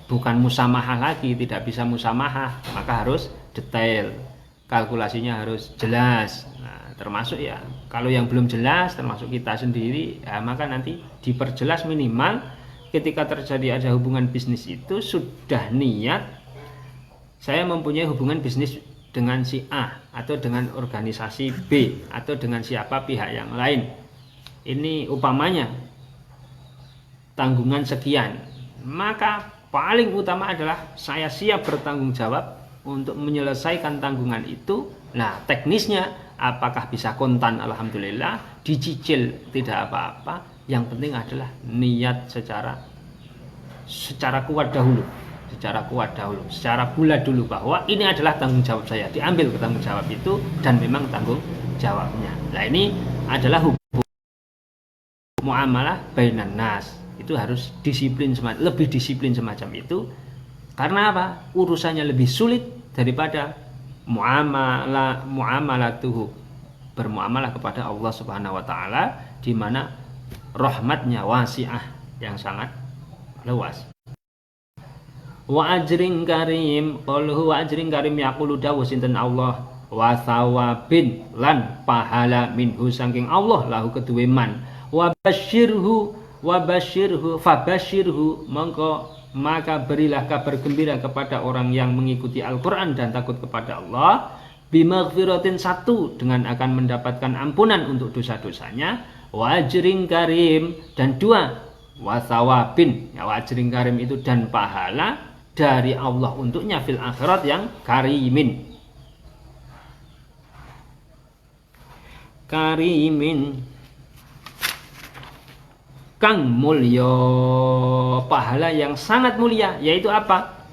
Bukan musamahah lagi, tidak bisa musamahah, maka harus detail. Kalkulasinya harus jelas. Nah, termasuk ya, kalau yang belum jelas termasuk kita sendiri, ya, maka nanti diperjelas minimal ketika terjadi ada hubungan bisnis itu sudah niat saya mempunyai hubungan bisnis dengan si A atau dengan organisasi B atau dengan siapa pihak yang lain. Ini umpamanya tanggungan sekian, maka paling utama adalah saya siap bertanggung jawab untuk menyelesaikan tanggungan itu. Nah, teknisnya apakah bisa kontan, alhamdulillah, dicicil tidak apa-apa. Yang penting adalah niat secara kuat dahulu, secara bulat dulu bahwa ini adalah tanggung jawab saya, diambil ke tanggung jawab itu dan memang tanggung jawabnya. Nah, ini adalah hubungan muamalah bainan nas. Itu harus lebih disiplin semacam itu. Karena apa? Urusannya lebih sulit daripada muamalatuhu, bermuamalah kepada Allah Subhanahu wa taala, di mana rahmatnya wasi'ah, yang sangat luas. Wa ajrin karim, qaluhu wa ajrin karim yaqulu dawuh sinten Allah, wa thawabin lan pahala minhu saking Allah lahu keduwe man, wa basyirhu fabasyirhu maka berilah kabar gembira kepada orang yang mengikuti Al-Quran dan takut kepada Allah, bimaghfiratin, satu, dengan akan mendapatkan ampunan untuk dosa-dosanya, wajring karim, dan dua, wasawabin, ya, wajring karim itu dan pahala dari Allah untuknya fil akhirat yang karimin kang mulya, pahala yang sangat mulia, yaitu apa?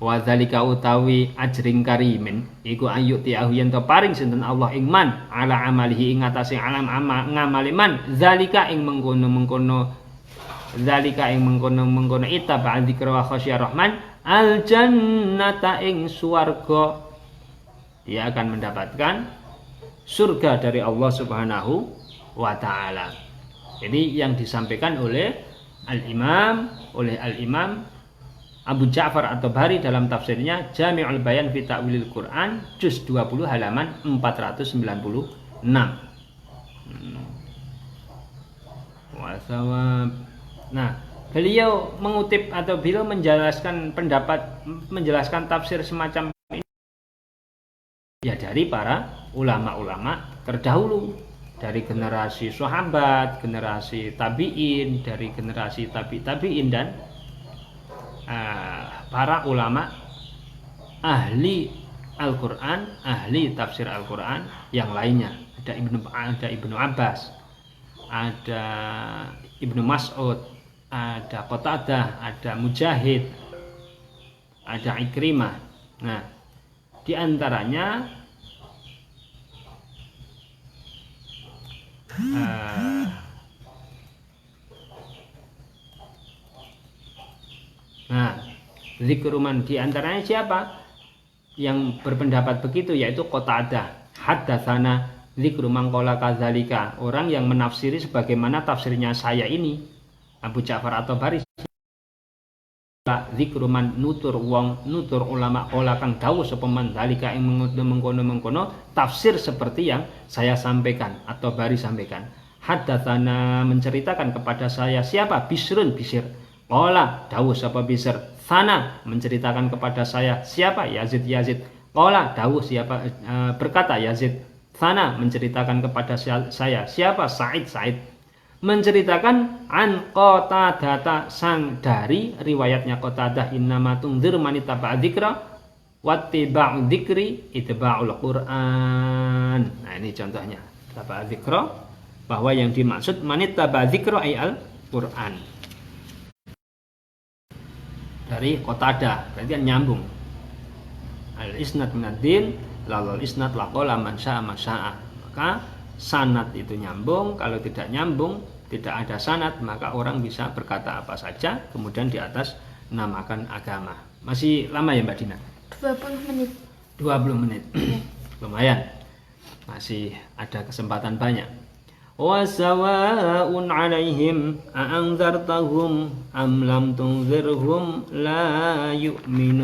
Wadzalika utawi ajring karimin iku ayyuti'ahu yen to paring sinten Allah ing man ala amalihi ing atase alam ngamali man, zalika ing mengkono ittaba dzikra wa khasyar rahman al jannata ing swarga, dia akan mendapatkan surga dari Allah Subhanahu wa taala. Jadi yang disampaikan oleh Al-Imam Abu Ja'far At-Tabari dalam tafsirnya Jami'ul Bayan fi Ta'wilil Quran juz 20 halaman 496. Wasawab. Nah, beliau mengutip atau beliau menjelaskan menjelaskan tafsir semacam ini ya dari para ulama-ulama terdahulu, dari generasi sahabat, generasi tabi'in, dari generasi tabi'in dan para ulama ahli Al-Quran, ahli tafsir Al-Quran yang lainnya. Ada Ibnu Abbas, ada Ibnu Mas'ud, ada Qatadah, ada Mujahid, ada Ikrimah. Nah, di antaranya zikruman di antaranya siapa yang berpendapat begitu, yaitu Qatadah. Haddatsana zikru man qala kadzalika, orang yang menafsiri sebagaimana tafsirnya saya ini Abu Ja'far At-Tabari. Zikruman nutur ulama qala kang dawuh sapa man dzalika ing mengkono tafsir seperti yang saya sampaikan atau Bari sampaikan. Haddatsana menceritakan kepada saya siapa? Bisr. Qala dawuh sapa Bisr. Sana menceritakan kepada saya siapa? Yazid. Qala dawuh siapa? Berkata Yazid. Sana menceritakan kepada saya siapa? Sa'id. Menceritakan an Qatadah sang dari riwayatnya Qatadah innama tunzir man ittaba'a dzikra wattiba'u dzikri itba'ul Qur'an. Nah, ini contohnya. Ittaba'a dzikra, bahwa yang dimaksud man ittaba'a dzikra ay al-Qur'an. Dari Qatadah, berarti kan nyambung. Al-isnad minad-din, lalul isnad laqala man sya'a masya'a. Maka sanad itu nyambung, kalau tidak nyambung, tidak ada sanad, maka orang bisa berkata apa saja, kemudian di atas namakan agama. Masih lama ya Mbak Dina? 20 menit. 20 menit. Lumayan. Masih ada kesempatan banyak. Wasawa'un 'alaihim a'anzartahum am lam tunzirhum la yu'minun.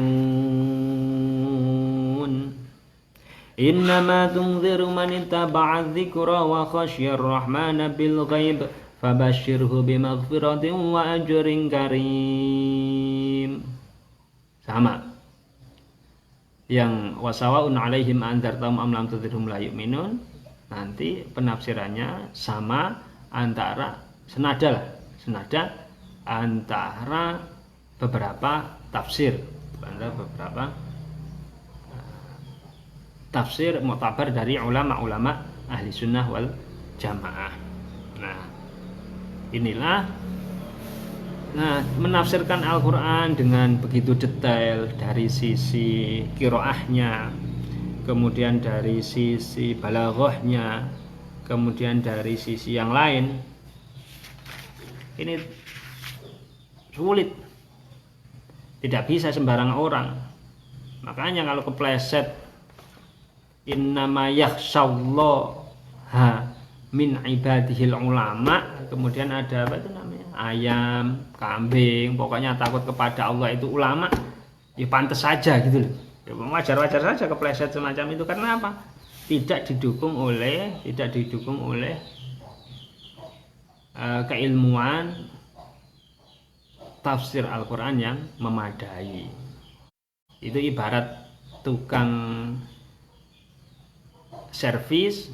Innama tunziru man ittaba'a dzikra wa khasyar rahmana bil ghaib fabashshirhu bimaghfiratin wa ajrin karim. Sama. Yang wasawa'un 'alaihim a'anzartahum am lam tunzirhum la yu'minun. Nanti penafsirannya sama antara senada antara beberapa tafsir, tafsir mu'tabar dari ulama-ulama ahli sunnah wal jamaah. Nah, inilah menafsirkan Al-Quran dengan begitu detail dari sisi qiraahnya, kemudian dari sisi balaghahnya, kemudian dari sisi yang lain. Ini sulit, tidak bisa sembarang orang. Makanya kalau kepleset innama yakhsyallaha min ibadihil ulama, kemudian ada apa itu namanya, ayam, kambing, pokoknya takut kepada Allah itu ulama, ya pantas saja gitu loh. Ya, wajar-wajar saja kepleset semacam itu. Karena apa? Tidak didukung oleh keilmuan tafsir Al-Quran yang memadai. Itu ibarat tukang servis,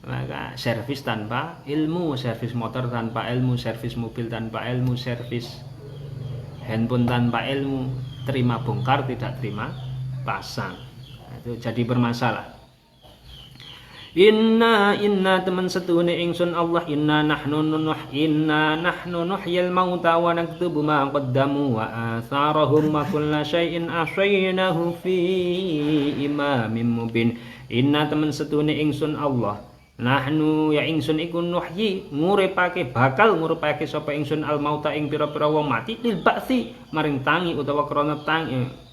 maka servis tanpa ilmu, servis motor tanpa ilmu, servis mobil tanpa ilmu, servis handphone tanpa ilmu, terima bongkar tidak terima pasang. Itu jadi bermasalah. Inna teman setune ingsun Allah, inna nahnu nuhyil mauta wa naktubu ma qaddamu wa atharahum wa kulla syai'in ahsaynahu fi imamin mubin. Inna teman setune ingsun Allah, nahnu ya ingsun iku nuhyi bakal nguripake sapa ingsun al mauta ing pira-pira wong mati lil ba'si maring tangi utawa krana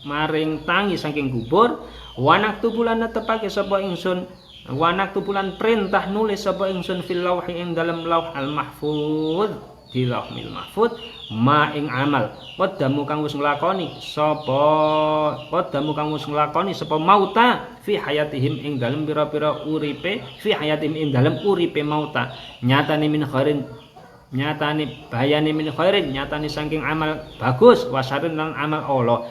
maring tangi saking kubur. Wanak tubulan netepake sapa ingsun, wanak tubulan perintah nulis sapa ingsun fil lauhi ing dalam lauh al mahfuz, di Lauhul Mahfuz ma ing amal qaddamu kang wis nglakoni sapa mauta fi hayatihim ing dalem pira-pira uripe fi hayatihim ing dalem uripe mauta nyatane min khairin nyatane bayane min khairin nyatane saking amal bagus wasarin lan amal Allah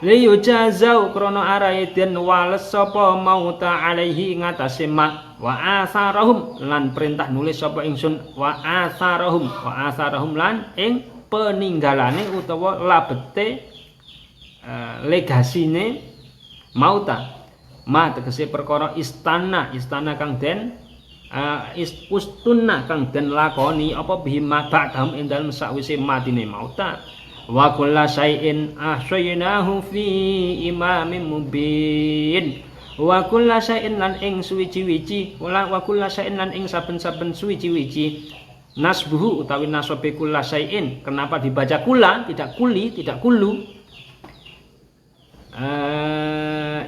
liyu jazau krana arahe den wales sapa mauta alaihi ngatasé ma wa asarahum lan perintah nulis sapa ingsun wa asarahum lan ing peninggalane utawa labete legasine mauta ma tegese perkara istana kang den ustunna kang den lakoni apa bihima ba'dhum ing dalem sakwise matine mauta wa kullu syai'in ahsaynahu fi imamin mubin wa kullu syai'in lan ing suwiji-wiji wa kullu syai'in lan ing saben-saben suwiji-wiji nasbuhu utawi nasabe kullu syai'in kenapa dibaca kula tidak kuli tidak kulu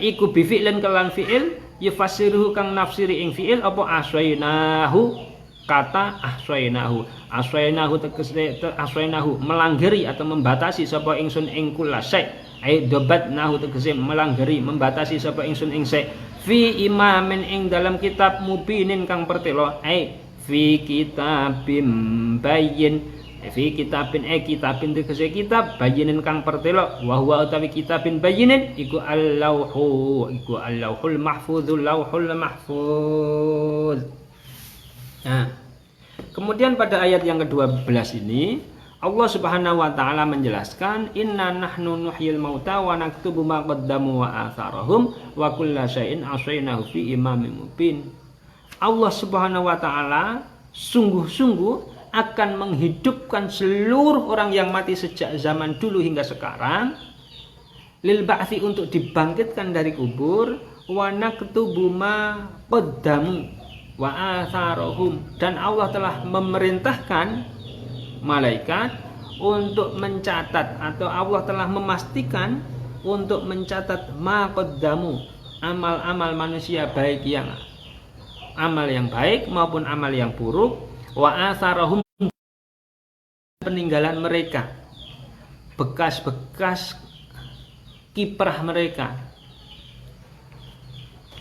iku bi fi'lin kelan fi'il yufasiruhu kang nafsiri ing fi'il apa ahsaynahu kata ahsaynahu tegese ahsaynahu melanggeri atau membatasi sapa ingsun ing kula syai ai dobatnahu tegese melanggeri membatasi sapa ingsun ing syai fi imamin ing dalam kitab mubinin kang pertelo ai fi kitabim bayyin fi kitabin kitabin tegese kitab bayyinin kang pertelo wa huwa utawi kitabin bayyinin iku al-lauhul mahfuz. Nah, kemudian pada ayat yang ke-12 ini Allah Subhanahu wa taala menjelaskan inna nahnu nuhyil mauta wa naktubu ma qaddamu wa atharahum wa kullu syai'in ahsaynahu fi imamin mubin. Allah Subhanahu wa taala sungguh-sungguh akan menghidupkan seluruh orang yang mati sejak zaman dulu hingga sekarang lil ba'tsi untuk dibangkitkan dari kubur wa naktubu ma qaddamu wa atharahum dan Allah telah memerintahkan malaikat untuk mencatat atau Allah telah memastikan untuk mencatat ma qaddamu amal-amal manusia baik yang amal yang baik maupun amal yang buruk wa atharahum peninggalan mereka bekas-bekas kiprah mereka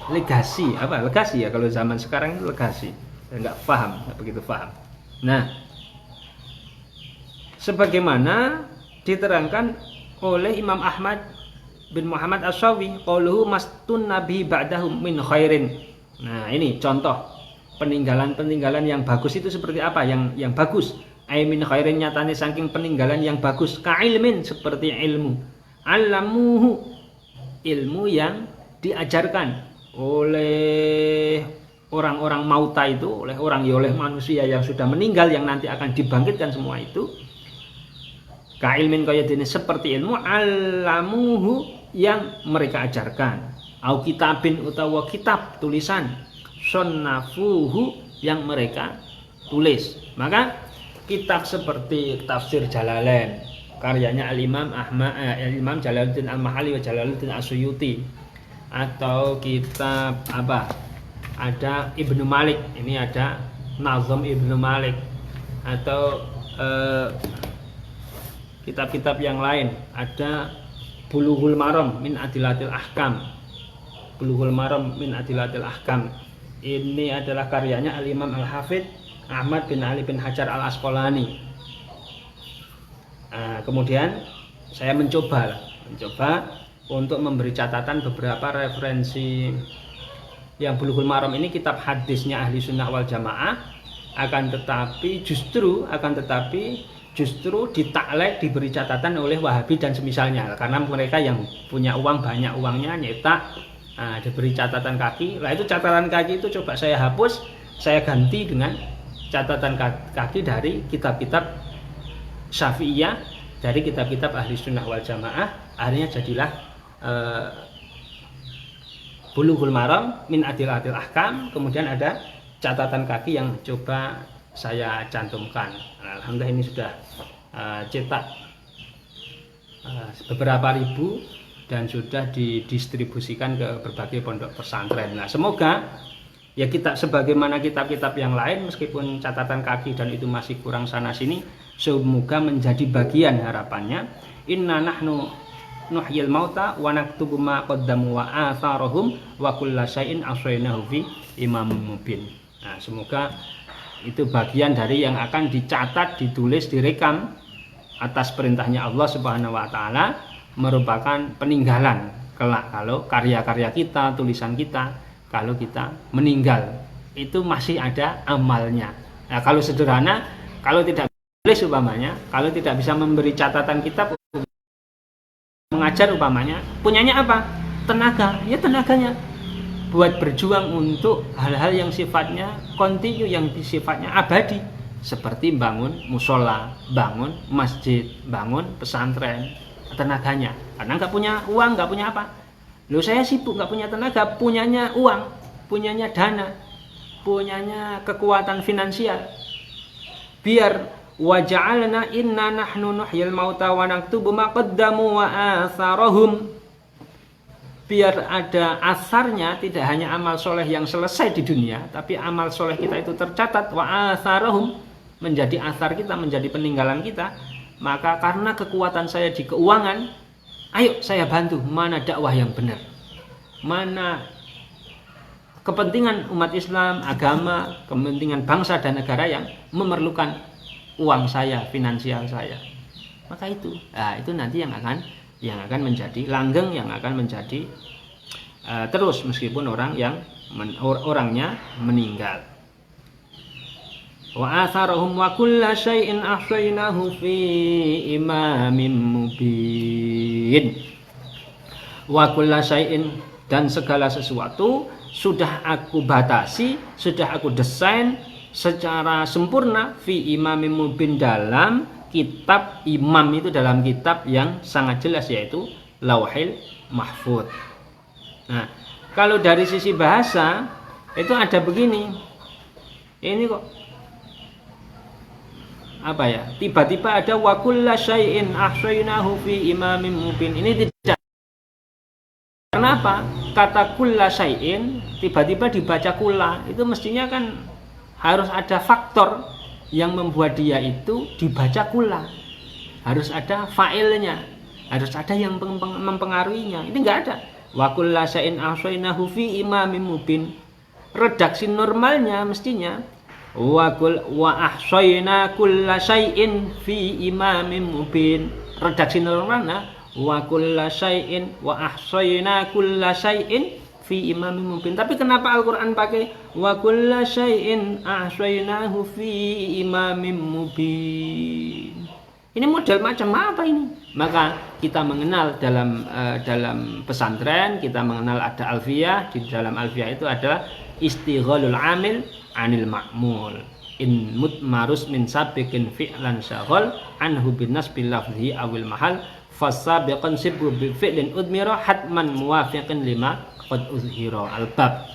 legasi ya kalau zaman sekarang itu legasi saya nggak begitu paham. Nah, sebagaimana diterangkan oleh Imam Ahmad bin Muhammad As-Sawi qauluhu mastun nabi ba'dahu min khairin. Nah, ini contoh peninggalan yang bagus itu seperti apa yang bagus ai min khairin nyatane saking peninggalan yang bagus ka ilmin seperti ilmu alamuhu ilmu yang diajarkan oleh orang-orang mauta itu oleh manusia yang sudah meninggal yang nanti akan dibangkitkan semua itu ka ilmin kaya dene seperti ilmu alamuhu yang mereka ajarkan au kitabin utawa kitab tulisan sonnafuhu yang mereka tulis. Maka kitab seperti tafsir Jalalain karyanya Al-Imam Imam Jalaluddin Al-Mahali wa Jalaluddin As-Suyuti atau kitab ada Ibnu Malik, ini ada Nazm Ibnu Malik atau kitab-kitab yang lain ada Bulughul Maram min Adillatil Ahkam. Bulughul Maram min Adillatil Ahkam ini adalah karyanya Al-Imam Al-Hafidz Ahmad bin Ali bin Hajar Al-Asqalani. Kemudian saya mencoba untuk memberi catatan beberapa referensi yang Bulughul Maram ini kitab hadisnya Ahli Sunnah wal Jamaah akan tetapi justru ditaklek diberi catatan oleh Wahabi dan semisalnya karena mereka yang punya uang banyak uangnya nyetak diberi catatan kaki. Lah itu catatan kaki itu coba saya hapus, saya ganti dengan catatan kaki dari kitab-kitab Syafi'iyah, dari kitab-kitab Ahli Sunnah wal Jamaah. Akhirnya jadilah Bulughul Maram min Adillatil Ahkam. Kemudian ada catatan kaki yang coba saya cantumkan. Alhamdulillah ini sudah cetak beberapa ribu dan sudah didistribusikan ke berbagai pondok pesantren. Nah, semoga Ya kita sebagaimana kitab-kitab yang lain, meskipun catatan kaki dan itu masih kurang sana sini, semoga menjadi bagian harapannya. Inna nahnu nuhyil mauta wa naktubu ma qaddamu wa atharahum wa kulla syai'in ahsaynahu fi imamin mubin. Nah, semoga itu bagian dari yang akan dicatat, ditulis, direkam atas perintahnya Allah Subhanahu wa taala, merupakan peninggalan kelak kalau karya-karya kita, tulisan kita, kalau kita meninggal itu masih ada amalnya. Nah, kalau sederhana, kalau tidak tulis umpamanya, kalau tidak bisa memberi catatan kitab, mengajar umpamanya, punyanya apa? Tenaga, ya tenaganya buat berjuang untuk hal-hal yang sifatnya kontinu, yang sifatnya abadi, seperti bangun musola, bangun masjid, bangun pesantren, tenaganya. Karena nggak punya uang, nggak punya apa. Loh, saya sibuk, nggak punya tenaga, punyanya uang, punyanya dana, punyanya kekuatan finansial. Biar waja'alna inna nahnu nuhyil mauta wa naktubu ma qaddamu wa atharahum. Biar ada asarnya, tidak hanya amal soleh yang selesai di dunia, tapi amal soleh kita itu tercatat, wa atharahum, menjadi asar kita, menjadi peninggalan kita. Maka karena kekuatan saya di keuangan, ayo saya bantu, mana dakwah yang benar, mana kepentingan umat Islam, agama, kepentingan bangsa dan negara yang memerlukan uang saya, finansial saya. Maka itu, nah, itu nanti yang akan menjadi langgeng, yang akan menjadi terus meskipun orangnya meninggal. Wa atharahum wa kulla syai'in ahsaynahu fi imamin mubin. Wa kulla syai'in, dan segala sesuatu sudah aku batasi, sudah aku desain secara sempurna fi imamin mubin, dalam kitab. Imam itu dalam kitab yang sangat jelas, yaitu Lauhil Mahfuz. Nah, kalau dari sisi bahasa itu ada begini. Ini kok apa ya? Tiba-tiba ada wa kulla syai'in ahsaynahu fi imamin mubin. Ini tidak. Kenapa? Kata kulla syai'in tiba-tiba dibaca kula, itu mestinya kan harus ada faktor yang membuat dia itu dibaca kula. Harus ada fa'ilnya, harus ada yang mempengaruhinya. Ini enggak ada. Wa kulla syai'in ahsaynahu fi imamin mubin. Redaksi normalnya mestinya wa ahsayna kulla syai'in fi imamin mubin. Redaksi normalnya wa kulla syai'in wa ahsayna kulla syai'in fi imamin mubin. Tapi kenapa Al-Qur'an pakai wa kulla syai'in ahsaynahu fi imamin mubin? Ini model macam apa ini? Maka kita mengenal dalam pesantren, kita mengenal ada alfiyah. Di dalam alfiyah itu adalah istighalul amil anil ma'mul. In mutmarus min sabiqin fi'lan syaghal anhu bin nasbil lafzi awil mahal fasabiqan sibru bi fi'lin udmira hatman muwafiqin lima qad uzhira. Al-bab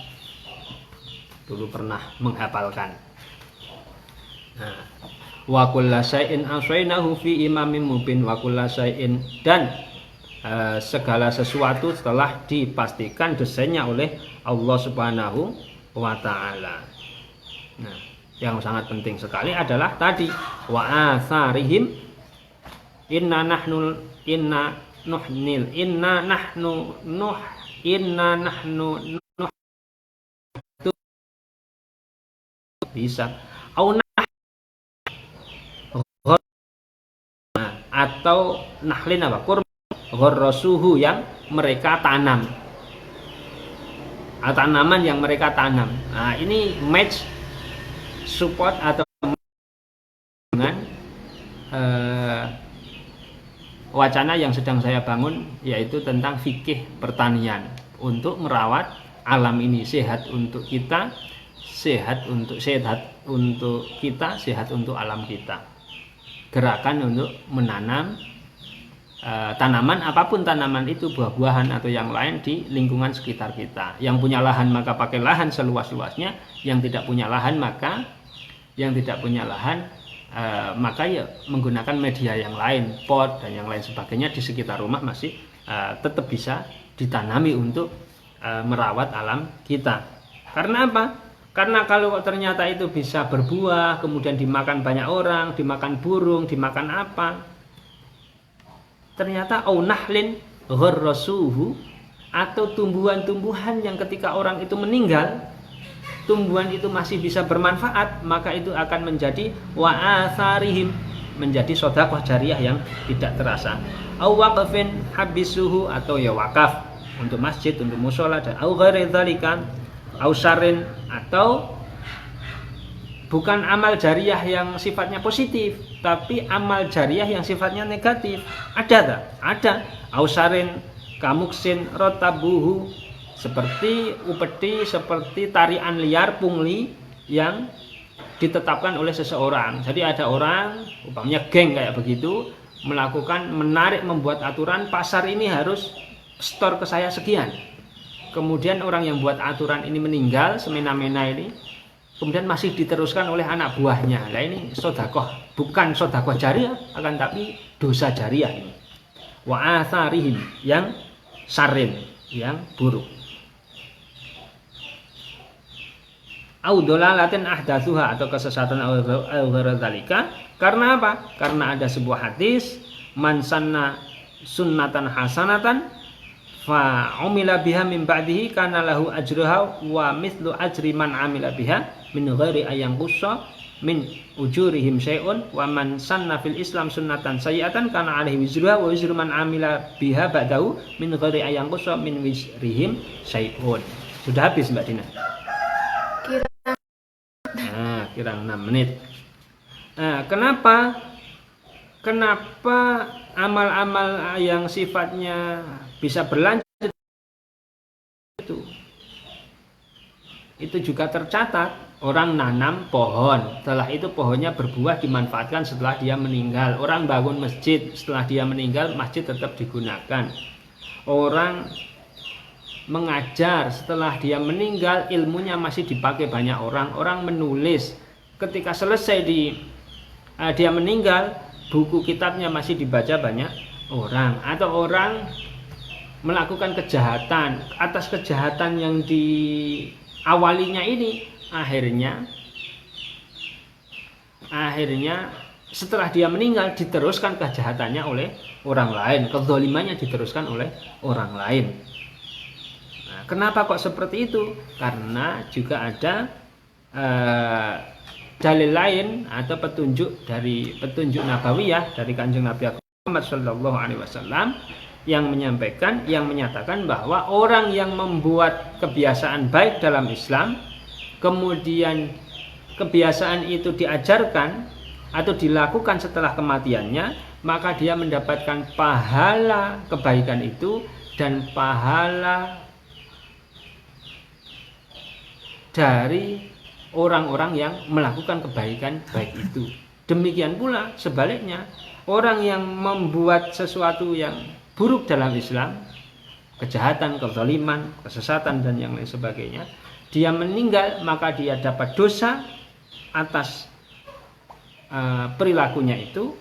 dulu pernah menghafalkan. Nah, wa kulla syai'in ahsaynahu fi imamin mubin. Wa kulla syai'in, dan segala sesuatu telah dipastikan desainnya oleh Allah Subhanahu wa ta'ala. Nah, yang sangat penting sekali adalah tadi wa atharihim inna nahnu bisa atau nahlin apa kurma gharrasuhu, yang mereka tanam, tanaman yang mereka tanam. Nah, ini match support atau dengan wacana yang sedang saya bangun, yaitu tentang fikih pertanian untuk merawat alam ini sehat untuk kita, sehat untuk kita, sehat untuk alam kita. Gerakan untuk menanam tanaman, apapun tanaman itu, buah-buahan atau yang lain di lingkungan sekitar kita. Yang punya lahan maka pakai lahan seluas-luasnya, yang tidak punya lahan maka ya menggunakan media yang lain, pot dan yang lain sebagainya di sekitar rumah masih tetap bisa ditanami untuk merawat alam kita. Karena apa? Karena kalau ternyata itu bisa berbuah, kemudian dimakan banyak orang, dimakan burung, dimakan apa, ternyata au nahlin gharrasuhu, atau tumbuhan-tumbuhan yang ketika orang itu meninggal, tumbuhan itu masih bisa bermanfaat, maka itu akan menjadi wa atharihim, menjadi sedekah jariah yang tidak terasa. Au waqfin habisuhu, atau ya wakaf untuk masjid, untuk mushola, dan au ghairi dzalika au syarrin, atau bukan amal jariah yang sifatnya positif, tapi amal jariah yang sifatnya negatif. Ada tak? Ada. Au syarrin kamuksin rotabuhu, seperti upeti, seperti tarian liar pungli yang ditetapkan oleh seseorang. Jadi ada orang, umpamanya geng kayak begitu, melakukan menarik, membuat aturan pasar ini harus store ke saya sekian. Kemudian orang yang buat aturan ini meninggal, semena-mena ini, kemudian masih diteruskan oleh anak buahnya. Nah ini sodakoh, bukan sodakoh jariah, akan tapi dosa jariah ini. Wa atharihim, yang sarin, yang buruk. Au dolalatin ahdatsuha, atau kesesatan au ghairadzalika. Karena apa? Karena ada sebuah hadis, man sanna sunnatan hasanatan fa umila biha min ba'dihi kana lahu ajruha wa mithlu ajri man amila biha min ghairi ayang qussa min ujurihim syai'un, wa man sanna fil islam sunnatan sayyi'atan kana alaihi wizruha wa wizru man amila biha ba'dahu min ghairi ayang qussa min wizrihim syai'un. Sudah habis Mbak Dina? Kira 6 menit. Nah, kenapa amal-amal yang sifatnya bisa berlanjut itu juga tercatat. Orang nanam pohon, setelah itu pohonnya berbuah, dimanfaatkan setelah dia meninggal. Orang bangun masjid, setelah dia meninggal masjid tetap digunakan. Orang mengajar, setelah dia meninggal ilmunya masih dipakai banyak orang. Orang menulis, ketika selesai dia meninggal, buku kitabnya masih dibaca banyak orang. Atau orang melakukan kejahatan, atas kejahatan yang diawalinya ini, akhirnya setelah dia meninggal diteruskan kejahatannya oleh orang lain, kezalimannya diteruskan oleh orang lain. Nah, kenapa kok seperti itu? Karena juga ada dalil lain atau petunjuk nabawiyah dari Kanjeng Nabi Muhammad sallallahu alaihi wasallam yang menyatakan bahwa orang yang membuat kebiasaan baik dalam Islam, kemudian kebiasaan itu diajarkan atau dilakukan setelah kematiannya, maka dia mendapatkan pahala kebaikan itu dan pahala dari orang-orang yang melakukan kebaikan baik itu. Demikian pula sebaliknya, orang yang membuat sesuatu yang buruk dalam Islam, kejahatan, kezaliman, kesesatan dan yang lain sebagainya, dia meninggal, maka dia dapat dosa atas perilakunya itu,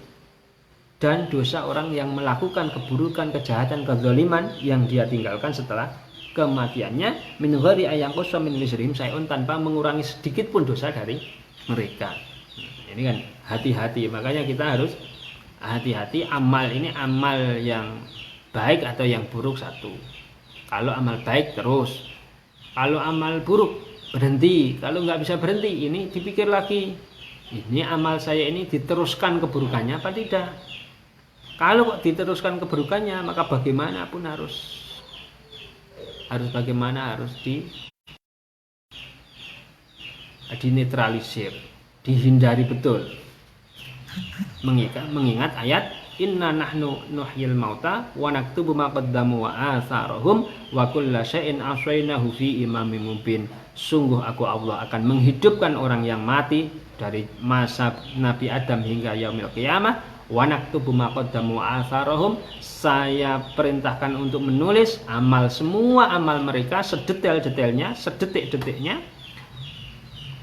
dan dosa orang yang melakukan keburukan, kejahatan, kezaliman yang dia tinggalkan setelah kematiannya, min ghairi ayang qassa min wizrihim syai'un, tanpa mengurangi sedikit pun dosa dari mereka. Ini kan hati-hati, makanya kita harus hati-hati. Amal ini amal yang baik atau yang buruk satu. Kalau amal baik terus, kalau amal buruk berhenti. Kalau nggak bisa berhenti, ini dipikir lagi, ini amal saya ini diteruskan keburukannya apa tidak. Kalau kok diteruskan keburukannya, maka bagaimanapun harus dinetralisir, dihindari betul. Mengingat ayat inna nahnu nuhyil mauta wa naktubu ma qaddamu wa atharahum wa kulla syai'in ahsaynahu fi imamin mubin. Sungguh aku Allah akan menghidupkan orang yang mati dari masa Nabi Adam hingga yaumil qiyamah. Wa naktubu ma qaddamu wa atharahum, saya perintahkan untuk menulis semua amal mereka sedetail-detailnya, sedetik-detiknya,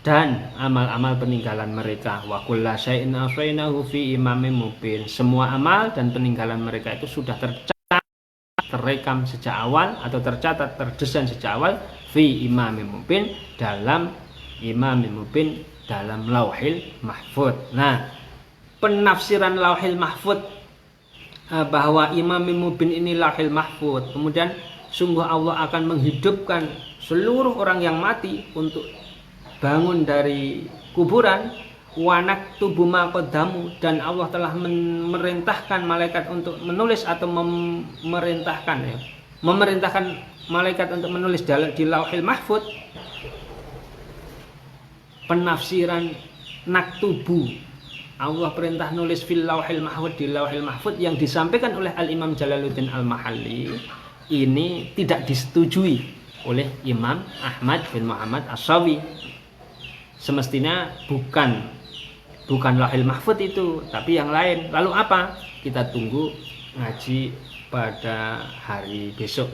dan amal-amal peninggalan mereka. Wa kulla syai'in ahsaynahu fi imamin mubin. Semua amal dan peninggalan mereka itu sudah tercatat, terekam sejak awal, atau tercatat, terdesain sejak awal, fi imamin mubin, dalam imamin mubin dalam lauhil mahfud. Nah, penafsiran lauhil mahfud bahwa imamin mubin ini lauhil mahfud, kemudian sungguh Allah akan menghidupkan seluruh orang yang mati untuk bangun dari kuburan, wanak tubuh maqaddamu, dan Allah telah memerintahkan malaikat untuk menulis atau memerintahkan malaikat untuk menulis di lauhil mahfud. Penafsiran naktubu, Allah perintah nulis fil lauhil mahfud, di lauhil mahfud, yang disampaikan oleh Al-Imam Jalaluddin Al-Mahalli ini tidak disetujui oleh Imam Ahmad bin Muhammad As-Sawi. Semestinya bukan lauhil mahfud itu, tapi yang lain. Lalu apa? Kita tunggu ngaji pada hari besok.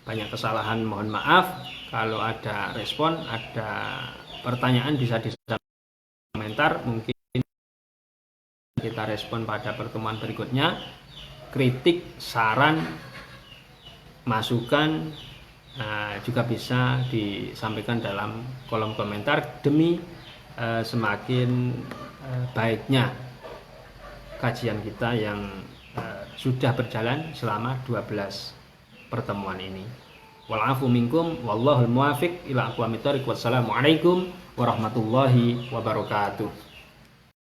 Banyak kesalahan, mohon maaf. Kalau ada respon, ada pertanyaan bisa di komentar, mungkin kita respon pada pertemuan berikutnya. Kritik, saran, masukan juga bisa disampaikan dalam kolom komentar demi semakin baiknya kajian kita yang sudah berjalan selama 12 pertemuan ini. Walafu minkum wallahul muwafiq ila aqwamit thoriq. Wassalamualaikum warahmatullahi wabarakatuh.